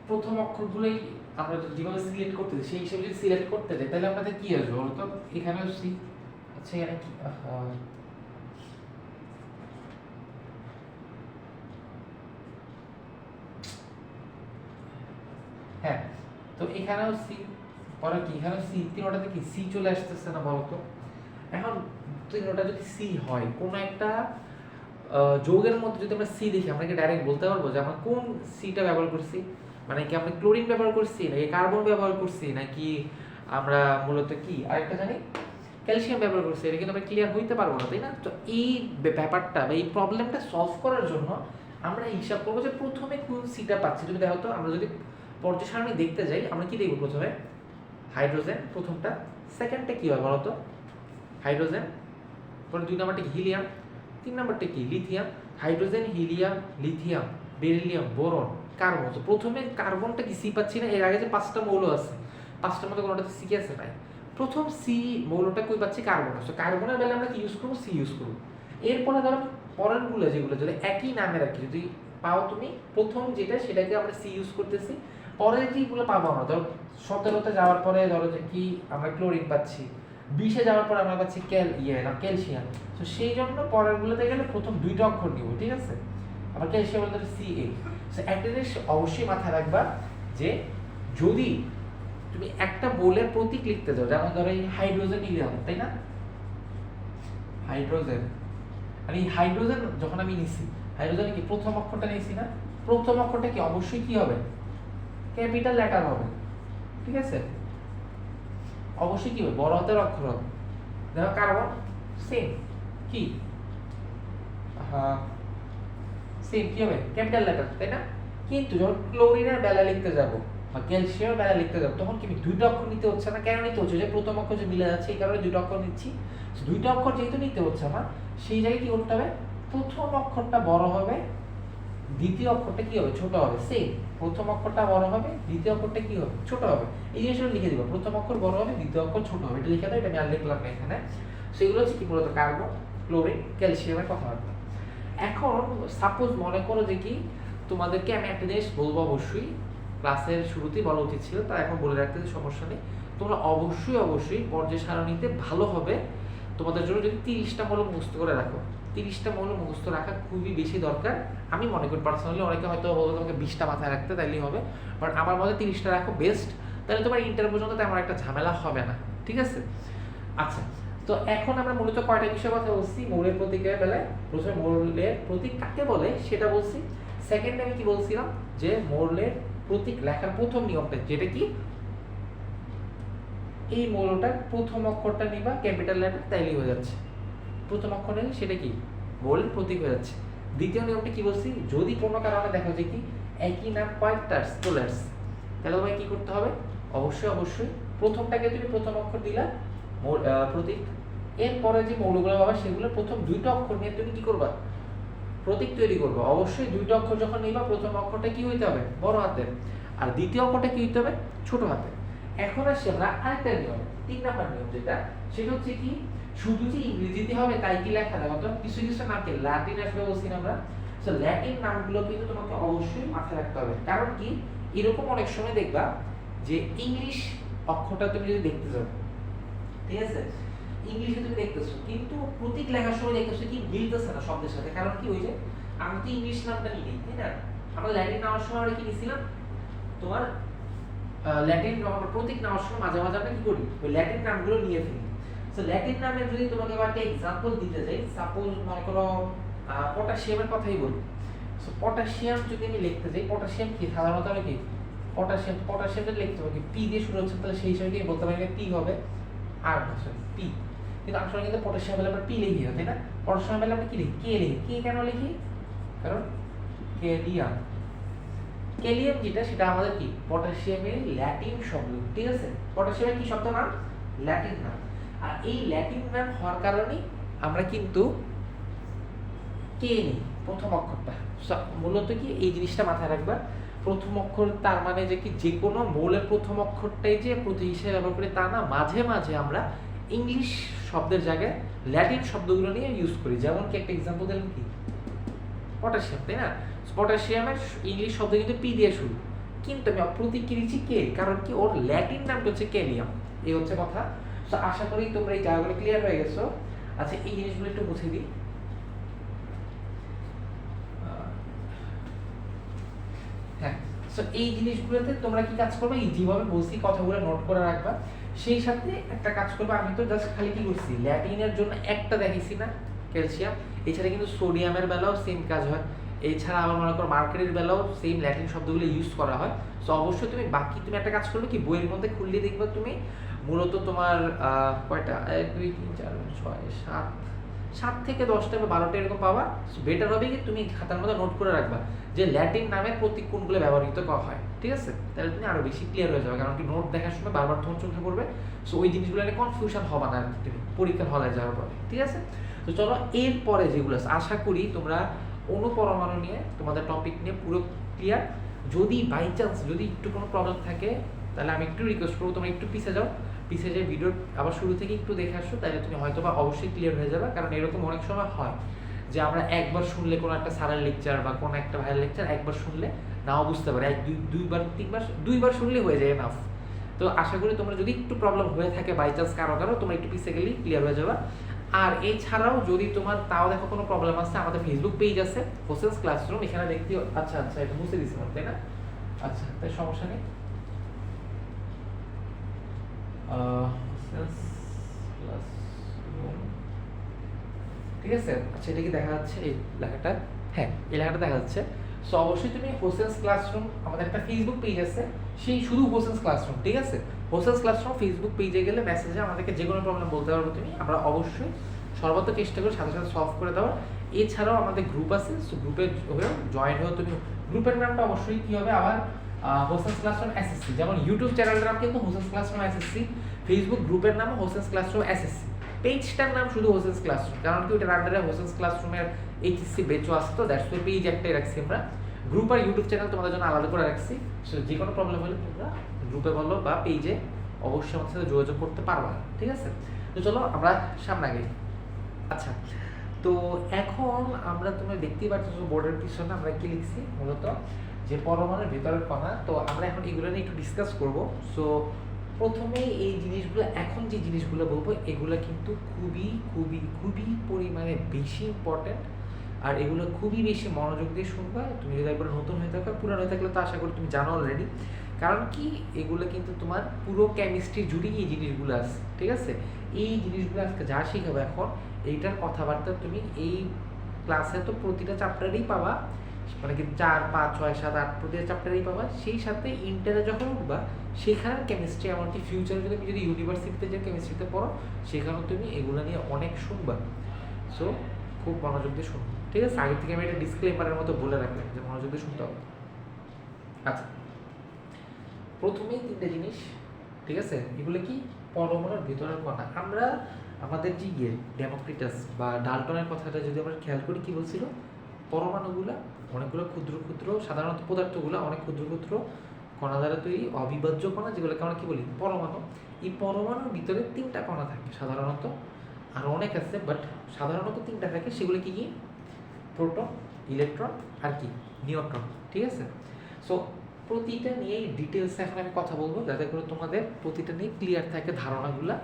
প্রথম অক্ষরগুলোই আমরা যেভাবে সিলেক্ট করতে চাই সেই হিসেবে যদি সিলেক্ট করতে যাই তাহলে আমাদের কি আসবে বলো তো? এখানেও সি, আচ্ছা এখানে কি হ্যাঁ, তো এখানেও সি, পরে কি এখানেও সি, তিনটাতে কি সি চলে আসতেছে না বলো তো? এখন তিনটা যদি সি হয়, কোন একটা যৌগের মধ্যে যদি আমরা সি দেখি, আমরা কি ডাইরেক্ট বলতে পারবো যে আমরা কোন সিটা ব্যবহার করছি? মানে কি আমরা ক্লোরিন ব্যবহার করছি, নাকি কার্বন ব্যবহার করছি, নাকি আমরা মূলত কি আরেকটা জানি ক্যালসিয়াম ব্যবহার করছি? এটা কিন্তু আমরা ক্লিয়ার হইতে পারবো না, তাই না? তো এই ব্যাপারটা বা এই প্রবলেমটা সলভ করার জন্য আমরা হিসাব করবো যে প্রথমে কোন সিটা পাচ্ছি। তুমি দেখো তো, আমরা যদি পর্যায় সারণী দেখতে যাই আমরা কি দেখবো? প্রথমে হাইড্রোজেন প্রথমটা, সেকেন্ডটা কি হয় বলতো? হাইড্রোজেন, পরে দুই নাম্বারটা হিলিয়াম, তিন নাম্বারটা কি? Lithium. Hydrogen, helium, lithium, beryllium, boron, carbon. তো প্রথমে কার্বনটা কি সি পাচ্ছি না? এর আগে যে পাঁচটা মৌল আছে, পাঁচটার মধ্যে কোনোটাতে সি আছে নাই? প্রথম সি মৌলটা কই পাচ্ছি? কার্বন আছে। কার্বনের বেলা আমরা কি ইউজ করবো? সি ইউজ করবো। এরপরে ধরো পরেরগুলো যেগুলো যদি একই নামে রাখি, যদি পাও তুমি প্রথম যেটা সেটাকে আমরা সি ইউজ করতেছি, পরের যেগুলো পাবো আমরা ধরো 17তে যাওয়ার পরে ধরো যে কি আমরা ক্লোরিন পাচ্ছি, 20-এ যাওয়ার পর আমরা পাচ্ছি ক্যালসিয়াম। তো সেই জন্য পরের গুলোতে গেলে প্রথম দুইটা অক্ষর নিব, ঠিক আছে? আবার ক্যালসিয়াম বলতে সি এ। সো একটা জিনিস অবশ্যই মাথায় রাখবা যে যদি তুমি একটা মৌলের প্রতীক লিখতে যাও, যেমন ধরো এই হাইড্রোজেন নিলাম, তাই না? হাইড্রোজেন, আর এই হাইড্রোজেন যখন আমি নিছি, হাইড্রোজেন কি প্রথম অক্ষরটা নিয়েছি না? প্রথম অক্ষরটা কি অবশ্যই কি হবে, ক্যাপিটাল লেটার হবে, ঠিক আছে, অবশ্যই কি হবে, বড় হাতের অক্ষর হবে। দেখো কার্বন সেম কি, হ্যাঁ সেম কি হবে, ক্যাপিটাল লেটার, তাই না? কিন্তু যখন ক্লোরিনের বেলা লিখতে যাব বা ক্যালসিয়ামের বেলা লিখতে যাব তখন কি দুইটা অক্ষর নিতে হচ্ছে না? কেন নিতে হচ্ছে? যে প্রথম অক্ষর যে মিলে যাচ্ছে এই কারণে দুইটা অক্ষর নিচ্ছি। দুইটা অক্ষর যেহেতু নিতে হচ্ছে আমার, সেই জায়গায় কি করতে হবে, প্রথম অক্ষরটা বড় হবে, দ্বিতীয় অক্ষরটা কি হবে, ছোট হবে। সেম, প্রথম অক্ষরটা বড় হবে, দ্বিতীয় অক্ষরটা কি হবে, ছোট হবে। এই জিনিসগুলো লিখে দিব, প্রথম অক্ষর বড় হবে, দ্বিতীয় অক্ষর ছোট হবে, এটা লিখে দাও। এটা আমি আর লিখলাম না এখানে। সেগুলো হচ্ছে কি, মূলত কার্বন, ক্লোরিন, ক্যালসিয়ামের কথাবার্তা। এখন সাপোজ মনে করো যে কি, তোমাদেরকে আমি একটা জিনিস বলবো, অবশ্যই ক্লাসের শুরুতেই বলা উচিত ছিল, তা এখন বলে রাখতে সমস্যা নেই। তোমরা অবশ্যই পর্যায় সারণীতে ভালো হবে তোমাদের জন্য যদি 30টা মৌল মুখস্থ করে রাখো। 30টা মৌল মুখস্থ রাখা খুবই বেশি দরকার। আমি মনে করি পার্সোনালি, অনেকে হয়তো বলবো তোমাকে 20টা মাথায় রাখতে, তাইলেই হবে, বাট আমার মতে 30টা রাখো বেস্ট। তাহলে তোমার ইন্টার পর্যন্ত তেমন একটা ঝামেলা হবে না, ঠিক আছে? আচ্ছা, তো এখন আমরা মূলত কয়টা বিষয় কথা বলছি মৌলের প্রতীকের বেলায়। প্রথমে মৌলের প্রতীক কাকে বলে সেটা বলছি। সেকেন্ড আমি কি বলছিলাম, যে মৌলের প্রতীক লেখার প্রথম নিয়মটা, যেটা কি, এই মৌলটার প্রথম অক্ষরটা নিবা ক্যাপিটাল লেটার, তাইলেই হয়ে যাচ্ছে। প্রথম অক্ষর নিলে সেটা কি, মৌলের প্রতীক হয়ে যাচ্ছে। দ্বিতীয় নিয়মটা কি বলছি, যদি কোনো কারণে দেখো যে কি একই নাম কয়েকটা চলে আসছে, তাহলে তোমায় কি করতে হবে, অবশ্যই প্রথমটাকে তুমি প্রথম অক্ষর দিলা প্রতীক, এরপরে যে মৌলগুলো পাবা সেগুলো প্রথম দুইটা অক্ষর নিয়ে তুমি কি করবা, প্রতীক তৈরি করবা। অবশ্যই দুইটা অক্ষর যখন নিবা, প্রথম অক্ষরটা কি হইতে হবে, বড় হাতের, আর দ্বিতীয় অক্ষরটা কি হইতে হবে, ছোট হাতের। এখন আসি আমরা আরেকটা নিয়ম, 3 নাম্বার নিয়ম, যেটা সেটা হচ্ছে কি, শুধু যে ইংরেজিতে হবে তাই কি লেখা যাবে, তো কিছু কিছু নামকে ল্যাটিন আসবে বলছি না আমরা। সো ল্যাটিন নামগুলো কিন্তু তোমাকে অবশ্যই মাথায় রাখতে হবে। কারণ কি, এরকম অনেক সময় দেখবা যে ইংলিশ অক্ষরটা তুমি যদি দেখতে যাও, ঠিক আছে, ইংলিশে তুমি দেখতেছো কিন্তু প্রতীক লেখার সময় দেখতেছো কি মিলতেছে না শব্দের সাথে। কারণ কি, ওই যে আমি তো ইংলিশ নামটা নিই, তাই না? আমরা ল্যাটিন নেওয়ার সময় আমরা কি নিছিলাম, তোমার ল্যাটিন প্রতীক নেওয়ার সময় মাঝে মাঝে আমরা কি করি, ওই ল্যাটিন নামগুলো নিয়ে ফেলি। সো ল্যাটিন নামে যদি তোমাকে একটা এক্সাম্পল দিতে যাই, সাপোজ মনে করো পটাশিয়ামের কথাই বলি। সো পটাশিয়াম যদি আমি লিখতে যাই, পটাশিয়াম কি সাধারণত আমি কি, পটাশিয়ামটা লিখতে হবে কি, পি দিয়ে শুরু হচ্ছে, তাহলে সেই হিসাবে কি বলতে পারি পি হবে, আর পি। কিন্তু আসলে কিন্তু পটাশিয়াম বেলে আমরা পি লিখি, তাই না? পটাশিয়াম বেলে আমরা কি লিখি, কে লিখি। কে কেন লিখি, কারণ ক্যালিয়াম, ক্যালিয়াম যেটা সেটা আমাদের কি, পটাশিয়ামের ল্যাটিন শব্দ, ঠিক আছে? পটাশিয়ামের কি শব্দ নাম, ল্যাটিন নাম। আর এই ল্যাটিন নাম হওয়ার কারণে আমরা কিন্তু কে নিই প্রথম অক্ষরটা। মূলত কি এই জিনিসটা মাথায় রাখবা, প্রথম অক্ষর তার মানে যে কি, যে কোনো মৌলের প্রথম অক্ষরটাই যে প্রতীক হিসেবে ব্যবহার করি তা না, মাঝে মাঝে আমরা ইংলিশ শব্দের জায়গায় ল্যাটিন শব্দগুলো নিয়ে ইউজ করি। যেমন কি একটা এক্সাম্পল দিলাম কি, পটাশিয়াম, তাই না? পটাশিয়ামের ইংলিশ শব্দ কিন্তু পি দিয়ে শুরু, কিন্তু আমি প্রতীক কি দিচ্ছি কে, কারণ কি ওর ল্যাটিন নামটা হচ্ছে ক্যালিয়াম। এই হচ্ছে কথা। তো আশা করি তোমরা এই জায়গাগুলো ক্লিয়ার হয়ে গেছো। আচ্ছা, এই জিনিসগুলো একটু বুঝে দিই। হ্যাঁ, সো এই জিনিসগুলোতে তোমরা কি কাজ করবে, এই যেভাবে বলছি কথাগুলো নোট করে রাখবা। সেই সাথে একটা কাজ করবে, আমি তো জাস্ট খালি কি করছি, ল্যাটিনের জন্য একটা দেখিছি না, ক্যালসিয়াম। এছাড়া কিন্তু সোডিয়ামের বেলাও সেম কাজ হয়। এছাড়া আবার মনে করো মার্কারির বেলাও সেম ল্যাটিন শব্দগুলো ইউজ করা হয়। সো অবশ্যই তুমি তুমি একটা কাজ করবে কি, বইয়ের মধ্যে খুললে দেখবে তুমি মূলত তোমার কয়টা 1 2 3 4 5 6 7 7 থেকে 10টা বা 12টা এরকম পাবা। বেটার হবে কি তুমি খাতার মধ্যে নোট করে রাখবা যে ল্যাটিন নামের প্রতীক কোনগুলো ব্যবহৃত করা হয়, ঠিক আছে? তাহলে তুমি আরো বেশি ক্লিয়ার হয়ে যাবে, কারণ কি নোট দেখার সময় বারবার তোমার চোখে পড়বে। সো ওই জিনিসগুলো নিয়ে কনফিউশন হবে না তুমি পরীক্ষার হলে যাওয়ার পরে, ঠিক আছে? তো চলো এরপরে যেগুলো আছে, আশা করি তোমরা অনুপরমাণু নিয়ে তোমাদের টপিক নিয়ে পুরো ক্লিয়ার। যদি বাই চান্স যদি একটু কোনো প্রবলেম থাকে, তাহলে আমি একটু রিকোয়েস্ট করবো তোমরা একটু পিছিয়ে যাও, পিছিয়ে যে ভিডিও আবার শুরু থেকে একটু দেখে আসো, তাহলে তুমি হয়তো বা অবশ্যই ক্লিয়ার হয়ে যাবে। কারণ এরকম অনেক সময় হয় যে আমরা একবার শুনলে কোনো একটা স্যারের লেকচার বা কোনো একটা ভাইয়ের লেকচার একবার শুনলে নাও বুঝতে পারি, দুইবার শুনলে হয়ে যায় এনাফ। তো আশা করি তোমরা যদি একটু প্রবলেম হয়ে থাকে বাই চান্স কারো তোমরা একটু পিছিয়ে গেলেই ক্লিয়ার হয়ে যাবে। আর এছাড়াও যদি তোমার তাও দেখো কোনো প্রবলেম আছে, আমাদের ফেসবুক পেজ আছে হোসেনস ক্লাসরুম, এখানে দেখতে। আচ্ছা এটা বুঝতে দিচ্ছি না, তাই না? আচ্ছা, তাই সমস্যা নেই। ঠিক আছে, আচ্ছা এটা কি দেখা যাচ্ছে এই লেখাটা? হ্যাঁ, এই লেখাটা দেখা যাচ্ছে। সো অবশ্যই তুমি হোসেনস ক্লাসরুম, আমাদের একটা ফেসবুক পেজ আছে, সেই শুধু হোসেনস ক্লাসরুম, ঠিক আছে? হোসেনস ক্লাসরুম ফেসবুক পেজে গেলে মেসেজে আমাদেরকে যে কোনো প্রবলেম বলতে পারবো তুমি, আমরা অবশ্যই সর্বত্র চেষ্টা করি সাথে সাথে সলভ করে দেওয়ার। এছাড়াও আমাদের গ্রুপ আছে, সো গ্রুপে হয়েও জয়েন হয়েও তুমি, গ্রুপের নামটা অবশ্যই কী হবে আবার হোসেনস ক্লাসরুম এসএসসি, যেমন ইউটিউব চ্যানেলের নাম কিন্তু হোসেনস ক্লাসরুম এসএসসি, ফেসবুক গ্রুপের নাম হোসেনস ক্লাসরুম এসএসসি, পেজটার নাম শুধু হোসেনস ক্লাসরুম, কারণ কি ওটার আন্ডারে হোসেনস ক্লাসরুমের এইচএসসি বেচও আসতো, দ্যাটস ওয়াই পেজ একটাই রাখছি আমরা। গ্রুপ আর ইউটিউব চ্যানেল তোমাদের জন্য আলাদা করে রাখছি, সো যে কোনো প্রবলেম হলে তোমরা গ্রুপে বলো বা পেজে অবশ্যই আমাদের সাথে যোগাযোগ করতে পারবা, ঠিক আছে? তো চলো আমরা সামনে আগে। আচ্ছা, তো এখন আমরা তুমি দেখতেই পাচ্ছ বোর্ডের পিছনে আমরা কি লিখছি মূলত যে পরমাণুর ভেতরের কণা। তো আমরা এখন এগুলো নিয়ে একটু ডিসকাস করব। সো প্রথমেই এই জিনিসগুলো, এখন যে জিনিসগুলো বলবো এগুলো কিন্তু খুবই খুবই খুবই পরিমাণে বেশি ইম্পর্টেন্ট, আর এগুলো খুবই বেশি মনোযোগ দিয়ে শুনবা। তুমি যদি একবার নতুন হয়ে থাকো, পুরানো হয়ে থাকলে তো আশা করি তুমি জানো অলরেডি, কারণ কি এগুলো কিন্তু তোমার পুরো কেমিস্ট্রি জুড়েই এই জিনিসগুলো আছে, ঠিক আছে? এই জিনিসগুলো আজকে যা শিখাবো এখন, এইটার কথাবার্তা তুমি এই ক্লাসে তো প্রতিটা চ্যাপ্টারেই পাবা, মানে কি 4, 5, 6, 7, 8 প্রতিটা চ্যাপ্টারেই পাবা। সেই সাথে ইন্টারে যখন উঠবা সেখানে কেমিস্ট্রি, এমনকি ফিউচারে যদি তুমি যদি ইউনিভার্সিটিতে যে কেমিস্ট্রিতে পড়ো সেখানেও তুমি এগুলো নিয়ে অনেক শুনবা। সো খুব মনোযোগ দিয়ে শুনবো, ঠিক আছে? আগে থেকে আমি এটা ডিসক্লেমারের মতো বলে রাখলাম যে মনোযোগ দিয়ে শুনতে হবে। আচ্ছা, প্রথমেই 3টে জিনিস, ঠিক আছে? এগুলো কি পরমাণুর ভিতরের কণা। আমরা আমাদের যে ডেমোক্রিটাস বা ডাল্টনের কথাটা যদি আমরা খেয়াল করি, কি বলছিল? পরমাণুগুলা অনেকগুলো ক্ষুদ্র ক্ষুদ্র, সাধারণত পদার্থগুলো অনেক ক্ষুদ্র ক্ষুদ্র কণা দ্বারা তৈরি, অবিভাজ্য কণা, যেগুলোকে আমরা কি বলি? পরমাণু। এই পরমাণুর ভিতরে 3টা কণা থাকে সাধারণত, আর অনেক আছে বাট সাধারণত 3টা থাকে। সেগুলো কি কি? প্রোটন, ইলেকট্রন আর কি নিউট্রন, ঠিক আছে? সো প্রতিটা নিয়েই ডিটেলসে এখন আমি কথা বলবো, যাতে করে তোমাদের প্রতিটা নিয়ে ক্লিয়ার থাকে ধারণাগুলা।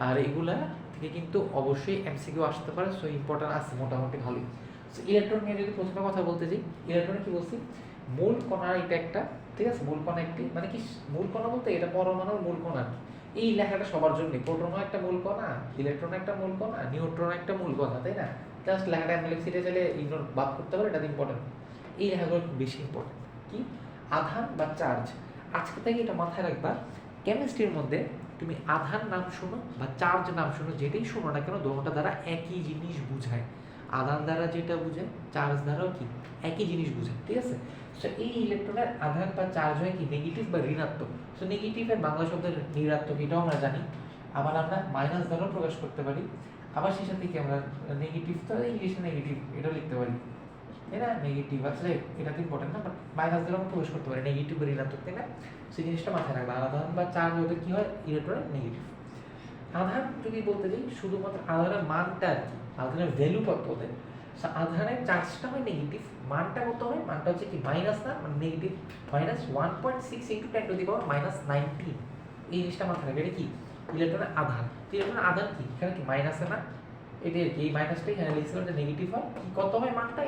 আর এগুলা থেকে কিন্তু অবশ্যই এমসিকিউ আসতে পারে, সো ইম্পর্টেন্ট আছে মোটামুটি ভালোই। সো ইলেকট্রন নিয়ে যদি প্রথমে কথা বলতে যাই, ইলেকট্রনে কি বলছি? মূল কণা এটা একটা, ঠিক আছে? মূল কণা একটি, মানে কি মূল কণা বলতে এটা পরমাণুর মূল কণা। এই লেখাটা সবার জন্যই, প্রোটনও একটা মূল কণা, ইলেকট্রন একটা মূল কণা, নিউট্রন একটা মূল কণা, তাই না? জাস্ট লেখাটা অ্যানালিসিসে চাইলে ইগনোর বাদ করতে পারে, এটা ইম্পর্টেন্ট। এই লেখাগুলো বেশি ইম্পর্টেন্ট। কি? আধান বা চার্জ। আজকে থেকে এটা মাথায় রাখবা, কেমিস্ট্রির মধ্যে তুমি আধান নাম শোনো বা চার্জ নাম শোনো, যেটাই শোনো না কেন দুটোটা দ্বারা একই জিনিস বুঝায়। আধান দ্বারা যেটা বুঝায়, চার্জ দ্বারাও কি একই জিনিস বুঝায়, ঠিক আছে? সো এই ইলেকট্রনের আধান বা চার্জ হয় কি নেগেটিভ বা ঋণাত্মক। সো নেগেটিভের বাংলা শব্দের ঋণাত্মক, এটাও আমরা জানি। আবার আমরা মাইনাস দ্বারাও প্রকাশ করতে পারি। আবার সেই সাথে কি আমরা নেগেটিভ, তো ইংলিশে নেগেটিভ এটাও লিখতে পারি, তাই না? নেগেটিভ আসলে এটা তো ইম্পর্টেন্ট না, বাট মাইনাস দ্বারা আমরা প্রকাশ করতে পারি নেগেটিভ বা ঋণাত্মক, তাই না? সেই জিনিসটা মাথায় রাখবে। আধান বা চার্জ ওদের কি হয়? ইলেকট্রনের নেগেটিভ। আধান যদি বলতে যাই, শুধুমাত্র আধানের মানটা আর কি, আধানের ভ্যালু কত ওদের। আধানের চার্জটা হয় নেগেটিভ, মানটা কত হয়? মানটা হচ্ছে কি মাইনাস, না মানে নেগেটিভ -1.6 × 10⁻−19। এই জিনিসটা মাথায় রাখবে। এটা কি? ইলেকট্রনের আধান। ইলেকট্রনের আধান কি এখানে কি মাইনাসে না? এটা কি এই মাইনাসটা এখানে লিখছিলাম যে নেগেটিভ হয়, কি কত হয় মানটা?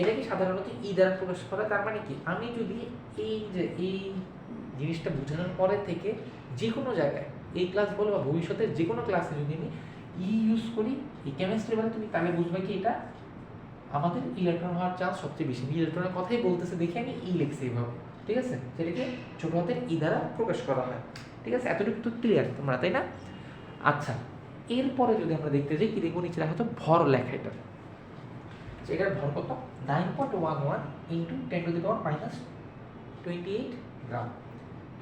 এটা কি সাধারণত ই দ্বারা প্রকাশ করা। তার মানে কি আমি যদি এই জিনিসটা বোঝানোর পরে থেকে যে কোনো জায়গায় এই ক্লাস বলো বা ভবিষ্যতের যে কোনো ক্লাসে যদি আমি ইউজ করি এই কেমিস্ট্রি বলে, তুমি তাহলে বুঝবে কি এটা আমাদের ইলেকট্রন হওয়ার চান্স সবচেয়ে বেশি। ইলেকট্রনের কথাই বলতেছে দেখে আমি লিখছি এইভাবে, ঠিক আছে? সেটাকে ছোট হাতের ই দ্বারা প্রকাশ করা হয়, ঠিক আছে? এতটুকু তো ক্লিয়ার তোমরা, তাই না? আচ্ছা, এরপরে যদি আমরা দেখতে যাই, কি দেখবো নিচে দেখা তো ভর লেখা। এটার ভর কত? 9.11 × 10⁻⁻28 গ্রাম।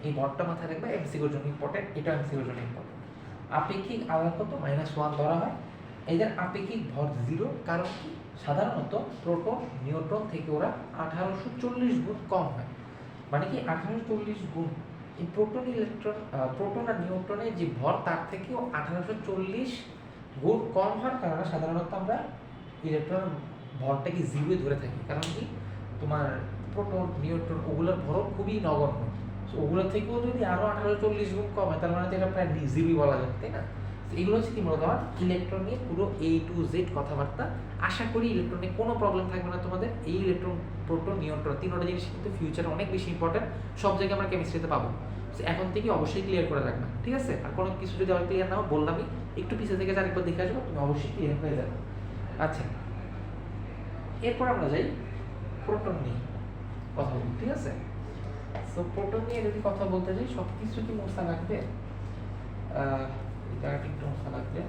এই ভরটা মাথায় রাখবে, এমসিকিউর জন্য ইম্পর্টেন্ট, এটা এমসিকিউর জন্য ইম্পর্টেন্ট। আপেক্ষিক আধান কত? -1 ধরা হয়। এদের আপেক্ষিক ভর 0, কারণ কি সাধারণত প্রোটন নিউট্রন থেকে ওরা 1840 গুণ কম হয়। মানে কি 1840 গুণ, এই প্রোটন আর নিউট্রনের যে ভর তার থেকেও 1840 গুণ কম হওয়ার কারণে সাধারণত আমরা ইলেকট্রন ভরটাকে 0 ধরে থাকি। কারণ কি তোমার প্রোটন নিউট্রন ওগুলোর ভরও খুবই নগণ্য। ওগুলোর থেকেও যদি আরও 1840 গুণ কম হয়, তার মানে তো এটা প্রায় 0ই বলা যায়, তাই না? এগুলো হচ্ছে কি মূলত আমার ইলেকট্রন নিয়ে পুরো A to Z কথাবার্তা। আশা করি ইলেকট্রনে কোনো প্রবলেম থাকবে না তোমাদের। এই ইলেকট্রন, প্রোটন, নিউট্রন 3টা জিনিস কিন্তু ফিউচারে অনেক বেশি ইম্পর্টেন্ট, সব জায়গায় আমরা কেমিস্ট্রিতে পাবো। এখন থেকে অবশ্যই ক্লিয়ার করে রাখবে, ঠিক আছে? আর কোনো কিছু যদি আবার ক্লিয়ার না হয় বললামই, একটু পিছিয়ে থেকে আরেকবার দেখে আসবো, তুমি অবশ্যই ক্লিয়ার হয়ে যাবে। আচ্ছা, এরপর আমরা যাই প্রোটন নিয়ে কথা বলি, ঠিক আছে? সো প্রোটন নিয়ে যদি কথা বলতে যাই সব কিছু কি মোছা লাগবে, এই জায়গাটা একটু মোছা লাগবে,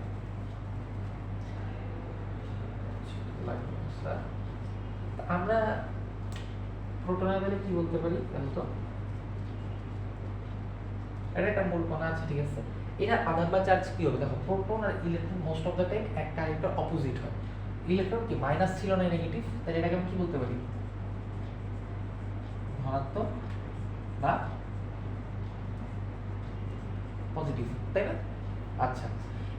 আমরা প্রোটনের বেলা কি বলতে পারি জানো তো? এটা একটা মূল কণা আছে, ঠিক আছে? এটা আধান বা চার্জ কি হবে দেখো, প্রোটন আর electron most of the time একটা আরেকটা অপোজিট হয়। ইলেকট্রন কি মাইনাস ছিল না নেগেটিভ, তাহলে এটাকে আমি কি বলতে পারি? ধনাত্মক বা পজিটিভ, তাই না? আচ্ছা,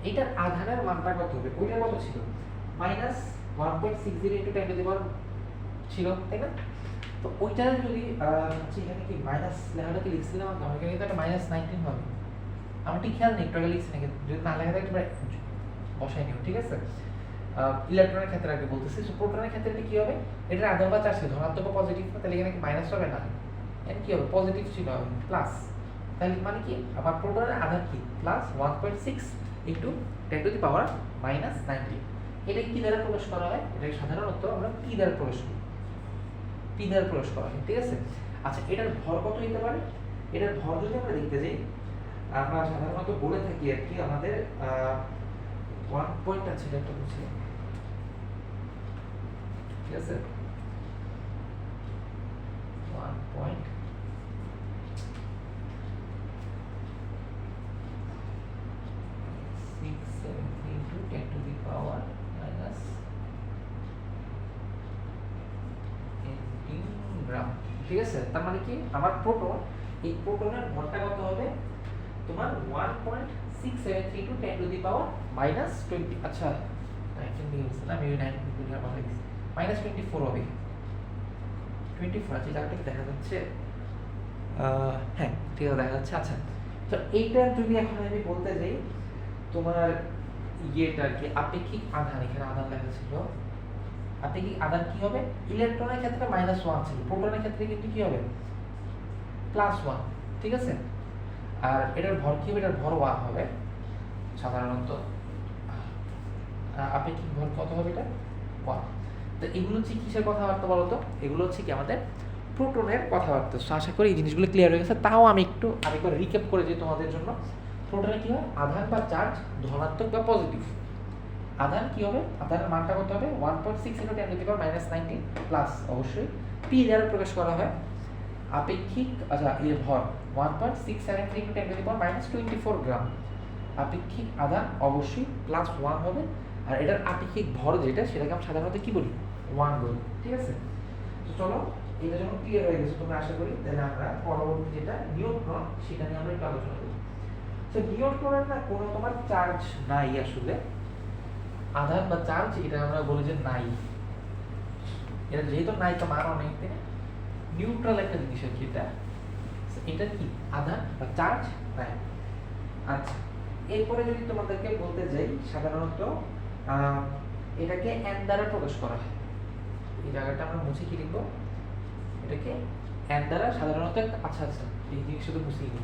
এটার আধানের মানটা কত হবে? ওইটা কত ছিল? মাইনাস 1.60 ইনটু 10 টু দি পাওয়ার ছিল, তাই না? তো ওইটা যদি হচ্ছে এখানে কি মাইনাস লেখাটা কি লিখছিলাম, আমার এখানে কিন্তু একটা মাইনাস 19 হবে। আমার ঠিক খেয়াল নেই একটু আগে লিখছি নাকি, যদি না লেখা থাকে তোমরা বসাই নিও, ঠিক আছে? ইলেকট্রনের ক্ষেত্রে আগে বলতেছি। সো প্রোটনের ক্ষেত্রে কি হবে? এটার আধান বা চার্জ ধনাত্মক বা পজিটিভ, তাহলে এখানে কি মাইনাস হবে না, এখানে কি হবে? পজিটিভ ছিল, প্লাস। তাহলে মানে কি আবার প্রোটনের আধান কি plus 1.6 into 10 to the power minus 19। এটা কি দ্বারা প্রকাশ করা হয়? এটা সাধারণত আমরা পি দ্বারা প্রকাশ করি, পি দ্বারা প্রকাশ করা হয়, ঠিক আছে? আচ্ছা, এটার ভর কত হতে পারে? এটার ভর যদি আমরা দেখতে যাই, আমরা সাধারণত বলে থাকি আর কি আমাদের 1 পয়েন্ট আছে, এটা একটা বুঝি, ঠিক আছে? 1 point 673 into 10 to the power minus 18 গ্রাম, ঠিক আছে? তার মানে কি আমার প্রোটন, এই প্রোটনের ভরটা কত হবে তোমার 1.673 into 10 to the power minus 20, আচ্ছা 19 দিয়ে হচ্ছে না, আমি 19 দিয়ে আবার লিখছি, minus 24 হবে, 24 আছে, জায়গাটা কি দেখা যাচ্ছে? হ্যাঁ, ঠিক আছে, দেখা যাচ্ছে। আচ্ছা, তো এইটা যদি এখন আমি বলতে যাই তোমার ইয়েটা কি আপেক্ষিক আধান, এখানে আধান লেখা ছিল, আপেক্ষিক আধান কি হবে? ইলেকট্রনের ক্ষেত্রে -1 ছিল, প্রোটনের ক্ষেত্রে কিন্তু কি হবে? +1, ঠিক আছে? আর এটার ভর কি হবে? এটার ভর 1 হবে সাধারণত। আপেক্ষিক ভর কত হবে? এটা 1। তো এগুলো হচ্ছে কিসের কথাবার্তা বলো তো? এগুলো হচ্ছে কি আমাদের প্রোটনের কথাবার্তা। সো আশা করি এই জিনিসগুলো ক্লিয়ার হয়ে গেছে। তাও আমি একটু আরেকবার রিক্যাপ করে দিই তোমাদের জন্য। প্রোটনে কি হয়? আধান বা চার্জ ধনাত্মক বা পজিটিভ। আধান কি হবে? আধানের মানটা কত হবে? 1.6 × 10 টু দি পাওয়ার -19 প্লাস অবশ্যই পি দ্বারা প্রকাশ করা হয় আপেক্ষিক, আচ্ছা এর ভর 1.673 × 10 টু দি পাওয়ার -24 গ্রাম। আপেক্ষিক আধান অবশ্যই +1 হবে, আর এটার আপেক্ষিক ভর যেটা সেটাকে আমরা সাধারণত কি বলি? 1 বলি, ঠিক আছে? তো চলো, এটা যখন ক্লিয়ার হয়ে গেছে তোমরা আশা করি, তাহলে আমরা পরবর্তী যেটা নিউট্রন সেটা নিয়ে আমরা একটু আলোচনা করব। তো নিউট্রনের না কোনো তোমার চার্জ নাই আসলে, আধান বা চার্জ এটা আমরা বলি যে নাই, এটা যেহেতু নাই তো মান অনেক, তাই না? নিউট্রাল একটা জিনিস আর কি এটা, এটা কি আধান বা চার্জ নাই। আচ্ছা, এরপরে যদি তোমাদেরকে বলতে যাই, সাধারণত এটাকে n দ্বারা প্রকাশ করা হয়। এই জায়গাটা আমরা মুছে কি লিখবো? এটাকে n দ্বারা সাধারণত, আচ্ছা আচ্ছা এই জিনিসটা তো মুছেই নি,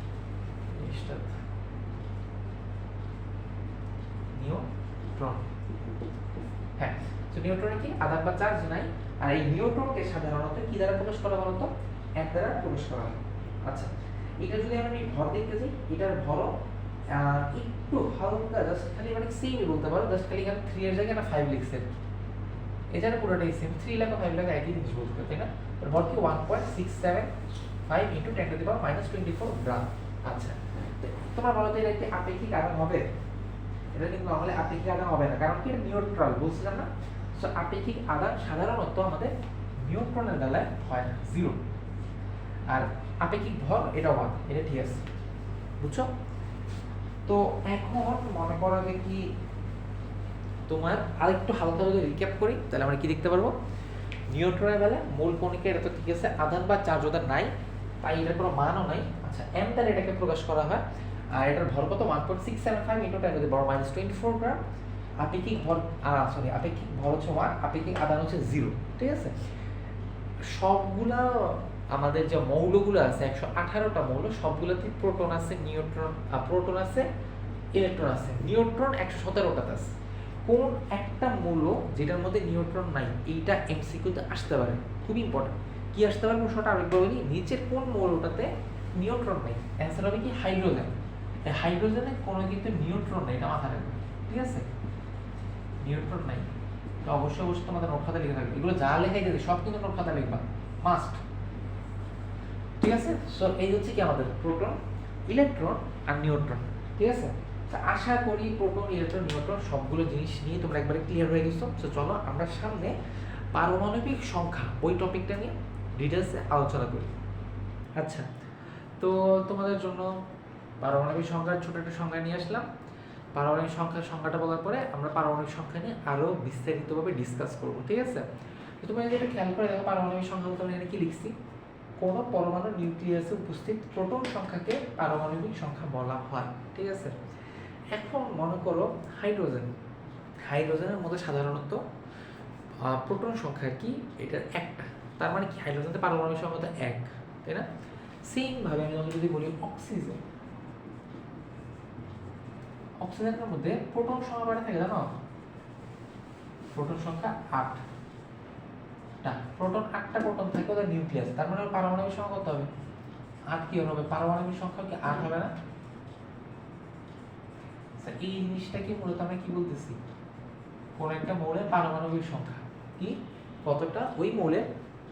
জিনিসটা নিউট্রন, হ্যাঁ। তো নিউট্রনে কি আধান বা চার্জ নাই, আর এই নিউট্রনকে সাধারণত কি দ্বারা প্রকাশ করা বলতো? n দ্বারা প্রকাশ করা হয়। আচ্ছা, এটা যদি আমি ভর দেখতে যাই, এটার ভর একটু হালকা, জাস্ট খালি মানে সেমই বলতে পারো, জাস্ট খালি এখানে 3 এর জায়গায় না 5 লিখছেন, এছাড়া পুরোটাই সেম, 3 লেখা 5 লেখা একই জিনিস বলতে, তাই না? এর ভর কি 1.675 ইনটু 10 টু দি পাওয়ার -24 গ্রাম। আচ্ছা, তোমরা বলো তো এটা কি আপেক্ষিক আধান হবে? এটা কিন্তু নরমালি আপেক্ষিক আধান হবে না, কারণ কি এটা নিউট্রাল বলছিলাম না। সো আপেক্ষিক আধান সাধারণত আমাদের নিউট্রনের বেলায় হয় না, 0। আর আপেক্ষিক ভর এটা 1, এটা ঠিক আছে, বুঝছো? তো এখন মনে করো যে কি তোমার আরেকটু হালকা করে রিক্যাপ করি, তাহলে আমরা কি দেখতে পারবো? নিউট্রনের বেলায় মূল কণিকা এটা তো ঠিক আছে, আধান বা চার্জ ওদের নাই, তাই এটার কোনো মানও নাই। আচ্ছা, m দ্বারা এটাকে প্রকাশ করা হয়, আর এটার ভর কত? 1.675 ইনটু 10 টু দি পাওয়ার -24 গ্রাম। আপেক্ষিক ভর আপেক্ষিক ভর হচ্ছে 1, আপেক্ষিক আধান হচ্ছে 0, ঠিক আছে? সবগুলা আমাদের যে মৌলগুলো আছে 118টা মৌল, সবগুলোতে প্রোটন আছে, নিউট্রন, প্রোটন আছে, ইলেকট্রন আছে। নিউট্রন 117টাতে আছে। কোন একটা মৌল যেটার মধ্যে নিউট্রন নাই, এইটা এমসিকিউতে আসতে পারে, খুবই ইম্পর্টেন্ট। কি আসতে পারে প্রশ্নটা আরেকবার বলি, নিচের কোন মৌলটাতে নিউট্রন নেই? অ্যান্সার হবে কি হাইড্রোজেন। এই হাইড্রোজেনে কোনো কিন্তু নিউট্রন নেই, এটা মাথায় রাখবে, ঠিক আছে? নিউট্রন নাই, তো অবশ্যই অবশ্যই তোমাদের নোট খাতা লিখে রাখবে। এগুলো যা লেখাই দিতে সব কিন্তু নোট খাতা লিখবা, মাস্ট, ঠিক আছে? সো এই হচ্ছে কি আমাদের প্রোটন, ইলেকট্রন আর নিউট্রন, ঠিক আছে? তো আশা করি প্রোটন, ইলেকট্রন, নিউট্রন সবগুলো জিনিস নিয়ে তোমরা একবারে ক্লিয়ার হয়ে গেছো। তো চলো আমরা সামনে পারমাণবিক সংখ্যা ওই টপিকটা নিয়ে ডিটেলসে আলোচনা করি। আচ্ছা, তো তোমাদের জন্য পারমাণবিক সংখ্যার ছোট একটা সংখ্যা নিয়ে আসলাম। পারমাণবিক সংখ্যাটা বলার পরে আমরা পারমাণবিক সংখ্যা নিয়ে আরও বিস্তারিতভাবে ডিসকাস করবো, ঠিক আছে? তো তুমি যেটা খেয়াল করে দেখো, পারমাণবিক সংখ্যা বলতে আমি এখানে কি লিখছি, কোনো পরমাণু নিউক্লিয়াসে উপস্থিত প্রোটন সংখ্যাকে পারমাণবিক সংখ্যা বলা হয়, ঠিক আছে? এখন মনে করো হাইড্রোজেনের মধ্যে সাধারণত প্রোটন সংখ্যা কি, এটা একটা, তার মানে কি হাইড্রোজেনের পারমাণবিক সংখ্যা তো এক, তাই না? সেম ভাবে আমি যদি বলি অক্সিজেনের মধ্যে প্রোটন সংখ্যা কয়টা থাকে জানো? প্রোটন সংখ্যা 8টা। আটটা প্রোটন থাকে ওদের নিউক্লিয়াস, তার মানে পারমাণবিক সংখ্যা কত হবে? 8 কি হবে? পারমাণবিক সংখ্যা কি 8 হবে না? এই জিনিসটাকে মূলত আমরা কি বলতেছি, কোন একটা মৌলের পারমাণবিক সংখ্যা কি, কতটা ওই মৌলের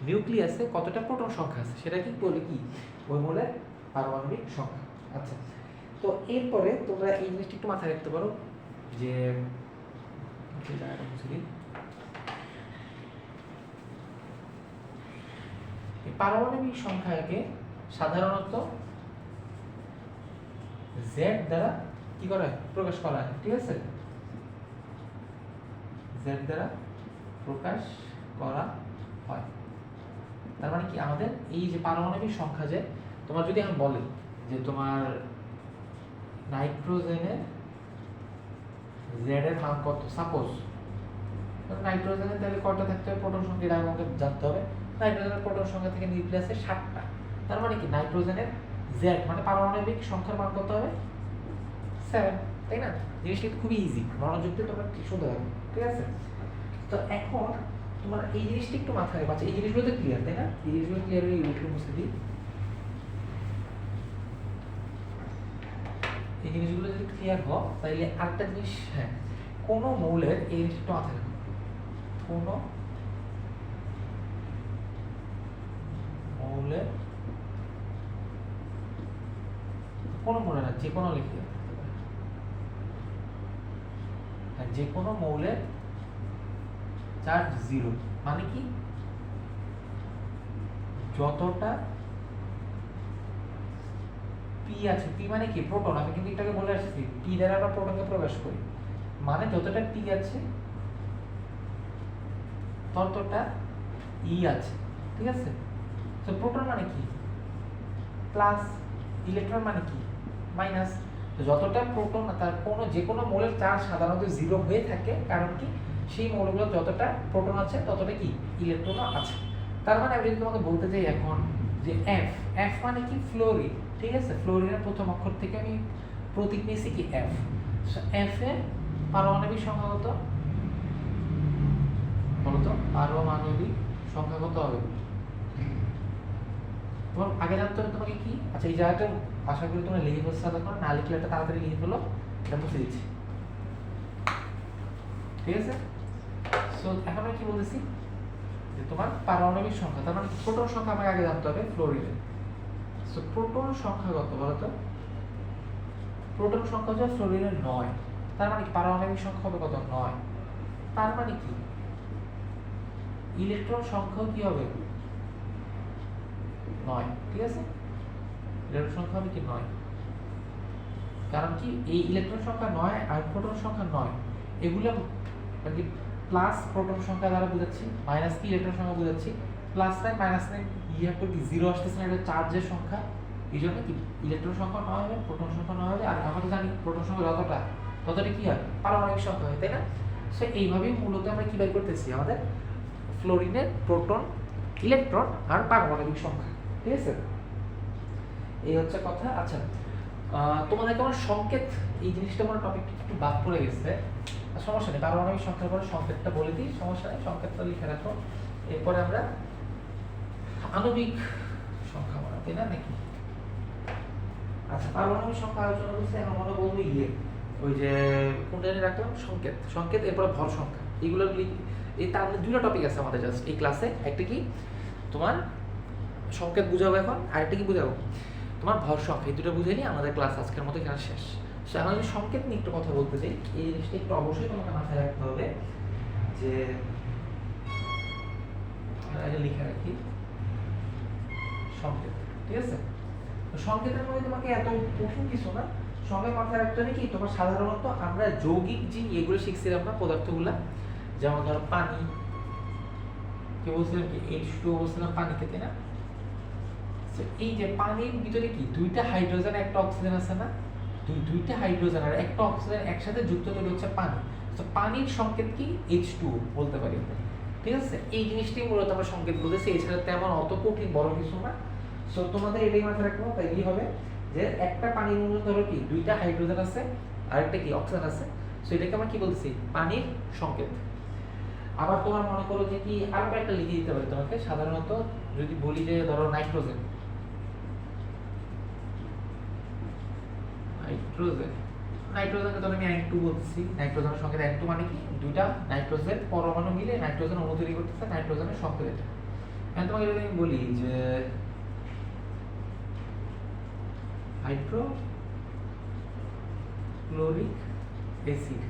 নিউক্লিয়াসে কতটা প্রোটন সংখ্যা আছে সেটা কি বলে, কি ওই মৌলের পারমাণবিক সংখ্যা। আচ্ছা, তো এরপরে তোমরা এই জিনিসটা একটু মাথায় রাখতে পারো যে পারমাণবিক সংখ্যাকে সাধারণত জেড দ্বারা কি করা হয়, প্রকাশ করা হয়, ঠিক আছে? জেড দ্বারা প্রকাশ করা হয়। তার মানে কি আমাদের এই যে পারমাণবিক সংখ্যা, যে তোমার যদি আমি বলি যে তোমার নাইট্রোজেনের জেড এর মান কত, সাপোজ নাইট্রোজেনের তাহলে কয়টা থাকতে হবে, প্রোটন সংখ্যা এটা আমাকে জানতে হবে। নাইট্রোজেনের প্রোটন সংখ্যা থেকে নিউক্লিয়াসে 7টা, তার মানে কি নাইট্রোজেনের জেড মানে পারমাণবিক সংখ্যার মান কত হবে, 7, তাই না? জিনিসটা খুবই ইজি, মনোযোগ দিয়ে তোমরা শুনতে পারবে, ঠিক আছে? তো এখন তোমার এই জিনিসটা একটু মাথায় রাখবে। আচ্ছা, এই জিনিসগুলো তো ক্লিয়ার, তাই না? এই জিনিসগুলো ক্লিয়ার হয়ে একটু মুছে দিই। এই জিনিসগুলো যদি ক্লিয়ার হয় তাহলে আরেকটা জিনিস, হ্যাঁ, কোনো মৌলের এই জিনিসটা মাথায় রাখো, কোনো মৌলের, কোনো মৌলের না, যে কোনো লিখে, হ্যাঁ, যে কোনো মৌলের চার্জ 0, মানে কি যতটা পি আছে, পি মানে কি প্রোটন, আমি কিন্তু এটাকে বলে আসছি পি দ্বারা আমরা প্রোটনকে প্রকাশ করি, মানে যতটা পি আছে ততটা ই আছে, ঠিক আছে? তো প্রোটন মানে কি প্লাস, ইলেকট্রন মানে কি মাইনাস। তো যতটা প্রোটন, তার যে কোনো মৌলের চার্জ সাধারণত 0 হয়ে থাকে, কারণ কি সেই মৌলগুলো যতটা প্রোটন আছে ততটা কি ইলেকট্রনও আছে। তার মানে আমি যদি তোমাকে বলতে চাই এখন যে এফ মানে কি ফ্লোরিন, ঠিক আছে? ফ্লোরিনের প্রথম অক্ষর থেকে আমি প্রতীক নিয়েছি কি এফ। এফ এর পারমাণবিক সংখ্যা কত বলতো? পারমাণবিক সংখ্যা কত হবে তোমার আগে জানতে হবে তোমাকে কি। আচ্ছা, এই জায়গাটা আশা করি তোমরা লিখে ফেলছো, তখন না লিখলে এটা তাড়াতাড়ি লিখে ফেলো, এটা মুছে দিচ্ছি, ঠিক আছে? সো এখন আমি কি বলতেছি যে তোমার পারমাণবিক সংখ্যা, তার মানে প্রোটন সংখ্যা আমাকে আগে জানতে হবে ফ্লোরিনের। সো প্রোটন সংখ্যা কত বলতো? প্রোটন সংখ্যা হচ্ছে ফ্লোরিনের 9, তার মানে কি পারমাণবিক সংখ্যা হবে কত, 9। তার মানে কি ইলেকট্রন সংখ্যাও কি হবে 9, ঠিক আছে? ইলেকট্রন সংখ্যা হবে কি 9, কারণ কি এই ইলেকট্রন সংখ্যা 9 আর প্রোটন সংখ্যা 9, এগুলো মানে প্লাস প্রোটন সংখ্যা দ্বারা বোঝাচ্ছি, মাইনাস কি ইলেকট্রন সংখ্যা বোঝাচ্ছি, প্লাস নাই মাইনাস নাই ইয়ে করে কি 0 আসতেছে না, এটা চার্জের সংখ্যা, এই জন্য কি ইলেকট্রন সংখ্যা 9 হবে, প্রোটন সংখ্যা 9 হবে, আর আমরা তো জানি প্রোটন সংখ্যা ততটা কি হয় পারমাণবিক সংখ্যা হয়, তাই না? সো এইভাবেই মূলত আমরা কি বের করতেছি আমাদের ফ্লোরিনের প্রোটন, ইলেকট্রন আর পারমাণবিক সংখ্যা, ঠিক আছে? এই হচ্ছে কথা। আচ্ছা, তোমাদেরকে আমার সংকেত, এই জিনিসটা আমার টপিকটা একটু বাদ পড়ে গেছে, সমস্যা নেই, পারমাণবিক সংখ্যার পরে সংকেতটা বলে দিই, সমস্যা নেই, সংকেতটা লিখে রাখো। এরপরে আমরা আণবিক সংখ্যা বলা, তাই না নাকি? আচ্ছা, পারমাণবিক সংখ্যা আলোচনা করছি, এখন মনে বলবো ওই যে কোনটা জানি রাখলাম, সংকেত। সংকেত, এরপরে ভর সংখ্যা। এইগুলো এই তার মধ্যে দুটো টপিক আছে আমাদের জাস্ট এই ক্লাসে। একটা কি তোমার সংকেত বুঝাবো এখন, আরেকটা কি বুঝাবো তোমার ভর সংখ্যা। এই দুটো বুঝে নিয়ে আমাদের ক্লাস আজকের মতো এখানে শেষ। সো এখন আমি সংকেত নিয়ে একটু কথা বলতে চাই। এই জিনিসটা একটু অবশ্যই তোমাকে মাথায় রাখতে হবে যে আগে লিখে রাখি সংকেত, ঠিক আছে? সংকেতের মধ্যে তোমাকে এত কঠিন কিছু না, সঙ্গে মাথায় রাখতে হবে কি তোমার সাধারণত আমরা যৌগিক যে এগুলো শিখছিলাম না পদার্থগুলা, যেমন ধরো পানি, কি বলছিলাম কি H2O বলছিলাম পানিকে, তাই না? এই যে পানির ভিতরে কি দুইটা হাইড্রোজেন একটা অক্সিজেন আছে না, দুইটা হাইড্রোজেন আর একটা অক্সিজেন একসাথে যুক্ত তৈরি হচ্ছে পানি। তো পানির সংকেত কি H2O বলতে পারি, ঠিক আছে? এই জিনিসটাই মূলত আমরা সংকেত বলতেছি, এছাড়া তেমন অত কঠিন বড় কিছু না। সো তোমাদের এটাই মাথায় রাখবো, তাইলেই হবে যে একটা পানির মধ্যে ধরো কি দুইটা হাইড্রোজেন আছে আর একটা কি অক্সিজেন আছে। সো এটাকে আমরা কি বলতেছি, পানির সংকেত। আবার তোমার মনে করো যে কি আরো একটা লিখে দিতে পারি তোমাকে, সাধারণত যদি বলি যে ধরো নাইট্রোজেন, নাইট্রোজেনকে ধরো আমি N2 বলছি। নাইট্রোজেনের সংকেত N2 মানে কি দুইটা নাইট্রোজেন পরমাণু মিলে নাইট্রোজেন অণু তৈরি করতেছে, নাইট্রোজেনের সংকেত এটা। এখন তোমাকে যদি আমি বলি যে হাইড্রোক্লোরিক অ্যাসিড,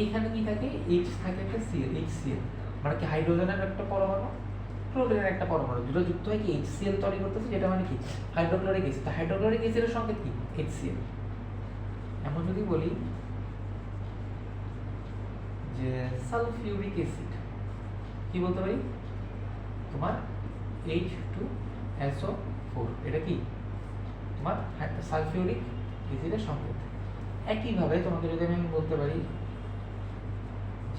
এখানে কি থাকে, H থাকে একটা Cl, HCl মানে কি হাইড্রোজেনের একটা পরমাণু, ক্লোরিনের একটা পরমাণু, দুটো যুক্ত হয় কি HCl তৈরি করতেছে, যেটা মানে কি হাইড্রোক্লোরিক অ্যাসিড। হাইড্রোক্লোরিক অ্যাসিডের সংকেত কি HCl। এমন যদি বলি যে সালফিউরিক অ্যাসিড, কি বলতে পারি তোমার H2SO4, এটা কি তোমার সালফিউরিক অ্যাসিডের সংকেত। একইভাবে তোমাকে যদি আমি বলতে পারি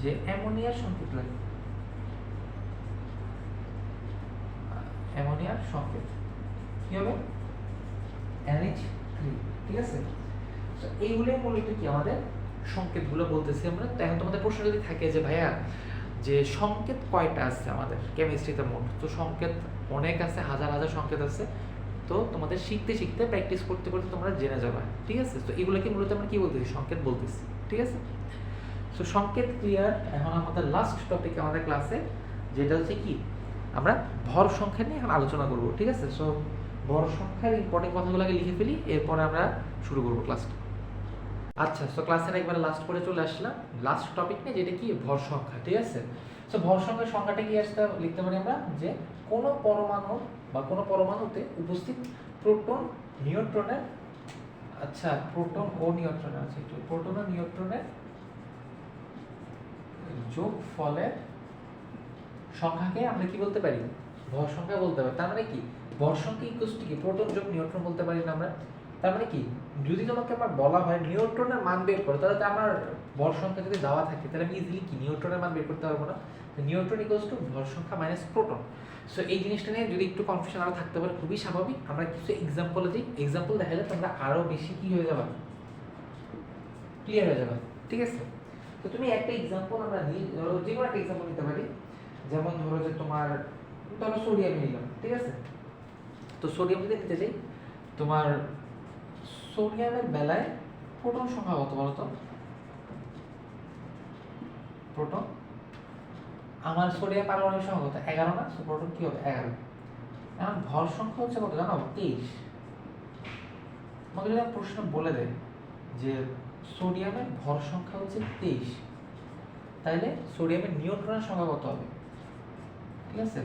যে অ্যামোনিয়ার সংকেত লাগে, অ্যামোনিয়ার সংকেত কি হবে NH3, ঠিক আছে? তো এইগুলোই মূলত কি আমাদের সংকেতগুলো বলতেছি আমরা। তো এখন তোমাদের প্রশ্ন যদি থাকে যে ভাইয়া যে সংকেত কয়টা আছে আমাদের কেমিস্ট্রিতে মোট, তো সংকেত অনেক আছে, হাজার হাজার সংকেত আছে। তো তোমাদের শিখতে শিখতে প্র্যাকটিস করতে করতে তোমরা জেনে যাবে, ঠিক আছে? তো এগুলোকে মূলত আমরা কি বলতেছি, সংকেত বলতেছি, ঠিক আছে? সো সংকেত ক্লিয়ার। এখন আমাদের লাস্ট টপিক আমাদের ক্লাসে, যেটা হচ্ছে কি আমরা ভর সংখ্যা নিয়ে এখন আলোচনা করব, ঠিক আছে? সো ভর সংখ্যার ইম্পর্টেন্ট কথাগুলোকে লিখে ফেলি, এরপরে আমরা শুরু করবো ক্লাসটা। আচ্ছা, সো ক্লাসের একবারে লাস্ট করে চলে আসলাম লাস্ট টপিক নিয়ে, যেটা কি ভর সংখ্যা, ঠিক আছে? সো ভর সংখ্যার সংখ্যাটা কি লিখতে পারি আমরা যে কোনো পরমাণু বা কোনো পরমাণুতে উপস্থিত প্রোটন নিউট্রনের, আচ্ছা প্রোটন ও নিউট্রনের, আছে একটু প্রোটন ও নিউট্রনের যোগফলের সংখ্যাকে আমরা কি বলতে পারি, ভর সংখ্যা বলতে পারি। তার মানে কি ভর সংখ্যা ইকুয়াল টু কি প্রোটন যোগ নিউট্রন বলতে পারি না আমরা? তার মানে কি যদি তোমাকে আমার বলা হয় নিউট্রনের মান বের করো, তাহলে তো আমার ভর সংখ্যা যদি দেওয়া থাকে তাহলে আমি ইজিলি কি নিউট্রনের মান বের করতে পারবো না? নিউট্রন ইকুয়াল টু ভর সংখ্যা মাইনাস প্রোটন। সো এই জিনিসটা নিয়ে যদি একটু কনফিউশন আরও থাকতে পারে, খুবই স্বাভাবিক। আমরা কিছু এক্সাম্পল দিই, এক্সাম্পল দেখালে তোমরা আরও বেশি কি হয়ে যাবে, ক্লিয়ার হয়ে যাবে, ঠিক আছে? তো তুমি একটা এক্সাম্পল আমরা নিই, ধরো যে কোনো একটা এক্সাম্পল নিতে পারি। যেমন ধরো যে তোমার ধরো সোডিয়াম নিলাম, ঠিক আছে? তো সোডিয়াম যদি নিতে চাই, তোমার সোডিয়ামের বেলায় প্রোটন সংখ্যা কত বলো তো? প্রোটন, আমার সোডিয়াম পারমাণবিক সংখ্যা কত? 11 না? সো প্রোটন কি হবে 11। এখন ভর সংখ্যা হচ্ছে কত জানো? 23। আমাকে যদি প্রশ্ন বলে দেয় যে সোডিয়ামের ভর সংখ্যা হচ্ছে 23, তাহলে সোডিয়ামের নিউট্রনের সংখ্যা কত হবে? ঠিক আছে,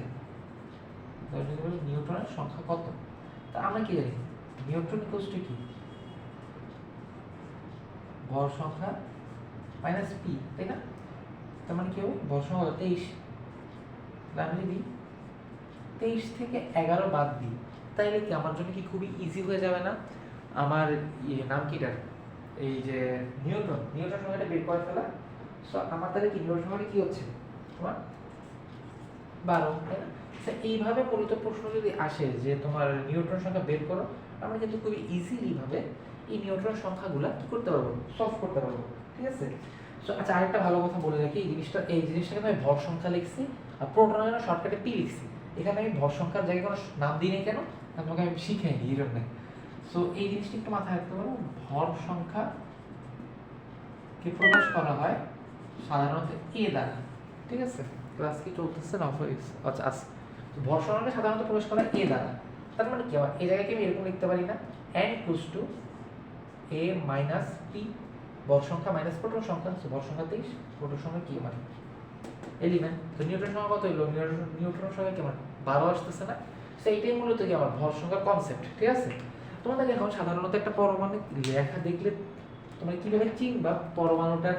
নিউট্রনের সংখ্যা কত? তা আমরা কি জানি নিউট্রন ইকুয়াল টু কি ভর সংখ্যা মাইনাস পি, তাই না? তার মানে কি হবে ভর সংখ্যা 23। আমি যদি 23 থেকে 11 বাদ দিই, তাইলে কি আমার জন্য কি খুবই ইজি হয়ে যাবে না? আমার নাম কিটার এই যে নিউটন সংখ্যাটা বের করে ফেলা। সো আমার তাহলে কি নিউটন সংখ্যাটা কি হচ্ছে তোমার 12, তাই না? এইভাবে মূলত প্রশ্ন যদি আসে যে তোমার নিউটন সংখ্যা বের করো, আমরা কিন্তু খুবই ইজিলি ভাবে এই নিউটন সংখ্যাগুলো কি করতে পারবো, সলভ করতে পারবো, ঠিক আছে? সো আচ্ছা, আরেকটা ভালো কথা বলে রাখি, এই জিনিসটাকে আমি ভর সংখ্যা লিখছি আর প্রোটনের শর্টকাটে পি লিখছি। এখানে আমি ভর সংখ্যার জায়গায় কোনো নাম দিই নাই কেন, তোমাকে আমি শিখাইনি এই জন্য। সো এই জিনিসটা একটু মাথায় রাখতে পারো, ভর সংখ্যা কে প্রকাশ করা হয় সাধারণত এ দ্বারা। ঠিক আছে, ক্লাস কি চলতেছে না? আচ্ছা আচ্ছা, ভর সংখ্যাকে সাধারণত প্রকাশ করা এ দ্বারা। তার মানে কি আমার এই জায়গাকে আমি এরকম লিখতে পারি না, n equals to a minus p, ভর সংখ্যা মাইনাস প্রোটন সংখ্যা। ভর সংখ্যা 23, প্রোটন সংখ্যা কি আমার এলিমেন্ট। তো নিউটন সংখ্যা কত হলো? নিউটন সংখ্যা কি আমার 12 আসতেছে না? সো এইটাই মূলত কি আমার ভর সংখ্যার কনসেপ্ট। ঠিক আছে, তোমাদের এখন সাধারণত একটা পরমাণু লেখা দেখলে তোমরা কিভাবে চিনবা পরমাণুটার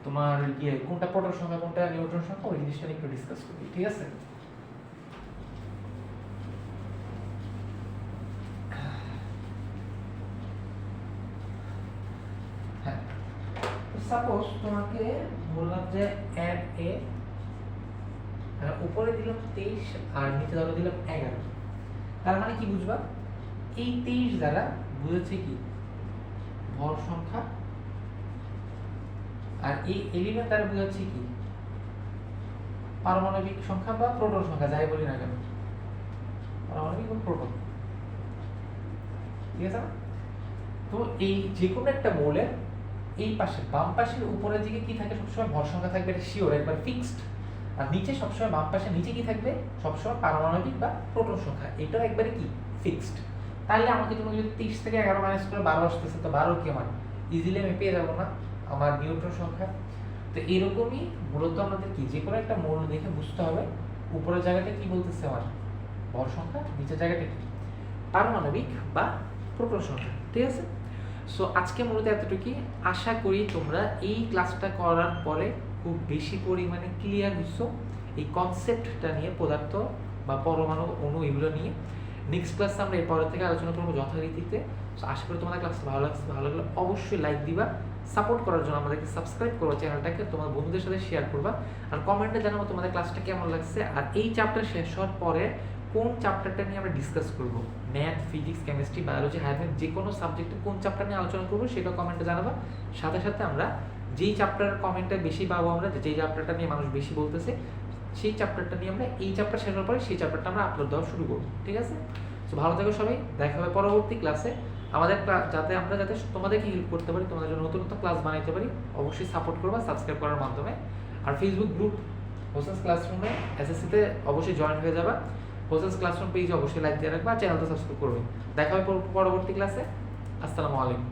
তোমার ইয়ে কোনটা প্রোটন সংখ্যা কোনটা নিউট্রন সংখ্যা, ওই জিনিসটা নিয়ে একটু ডিসকাস করি। ঠিক আছে, হ্যাঁ, সাপোজ তোমাকে বললাম যে এন এ উপরে দিলাম 23 আর নিচে ধরো দিলাম 11, তার মানে কি বুঝবা? এই 23 দ্বারা বুঝেছে কি ভর সংখ্যা, আর এই এলিমেন্ট দ্বারা বুঝাচ্ছি কি পারমাণবিক সংখ্যা বা প্রোটন সংখ্যা, যাই বলি না কেন, পারমাণবিক বা প্রোটন। ঠিক আছে না? তো এই যে কোনো একটা মৌলের এই পাশে বাম পাশের উপরের দিকে কি থাকে সবসময় ভর সংখ্যা থাকবে, এটা শিওর একবার ফিক্সড। আর নিচে সবসময় বাম পাশে নিচে কি থাকবে সবসময় পারমাণবিক বা প্রোটন সংখ্যা, এটাও একবারে কি ফিক্সড। তাহলে আমাকে তুমি যদি 30 থেকে 11 মাইনাস করে 12 আসতেছে, তো 12 কি আমার ইজিলি আমি পেয়ে যাবো না আমার নিউট্রন সংখ্যা। তো এরকমই মূলত আমাদের কি যে কোনো একটা মৌল দেখে বুঝতে হবে উপরের জায়গাটা কি বলতেছে আমার ভর সংখ্যা, নিচের জায়গাটা কি পারমাণবিক বা প্রোটন সংখ্যা। ঠিক আছে, সো আজকে মূলত এতটুকুই। আশা করি তোমরা এই ক্লাসটা করার পরে খুব বেশি পরিমাণে ক্লিয়ার হইছো এই কনসেপ্টটা নিয়ে, পদার্থ বা পরমাণু অণু এগুলো নিয়ে। নেক্সট ক্লাসে আমরা এরপরের থেকে আলোচনা করবো যথারীতিতে। সো আশা করি তোমাদের ক্লাসটা ভালো লাগছে, ভালো লাগলে অবশ্যই লাইক দিবা, সাপোর্ট করার জন্য আমাদেরকে সাবস্ক্রাইব করো চ্যানেলটাকে, তোমার বন্ধুদের সাথে শেয়ার করবা, আর কমেন্টে জানাবো তোমাদের ক্লাসটা কেমন লাগছে। আর এই চ্যাপ্টার শেষ হওয়ার পরে কোন চ্যাপ্টারটা নিয়ে আমরা ডিসকাস করব, math, physics, chemistry, biology, higher যে কোনো সাবজেক্টে কোন চ্যাপ্টার নিয়ে আলোচনা করবো সেটা কমেন্টে জানাবা। সাথে সাথে আমরা যেই চ্যাপ্টারের কমেন্টে বেশি পাবো, আমরা যেই চ্যাপ্টারটা নিয়ে মানুষ বেশি বলতেছে সেই চ্যাপ্টারটা নিয়ে আমরা এই চ্যাপ্টার শেষ হওয়ার পরে সেই চ্যাপ্টারটা আমরা আপলোড দেওয়া শুরু করবো। ঠিক আছে, তো ভালো থেকো সবাই, দেখা হবে পরবর্তী ক্লাসে। আমাদের যাতে তোমাদেরকে হেল্প করতে পারি, তোমাদের জন্য নতুন নতুন ক্লাস বানাইতে পারি, অবশ্যই সাপোর্ট করবা সাবস্ক্রাইব করার মাধ্যমে। আর ফেসবুক গ্রুপ হোসেনস ক্লাসরুমে এসএসসিতে অবশ্যই জয়েন হয়ে যাবা, হোসেনস ক্লাসরুম পেজে অবশ্যই লাইক দিয়ে রাখবা, চ্যানেলটা সাবস্ক্রাইব করবে। দেখা হবে পরবর্তী ক্লাসে। আসসালামু আলাইকুম।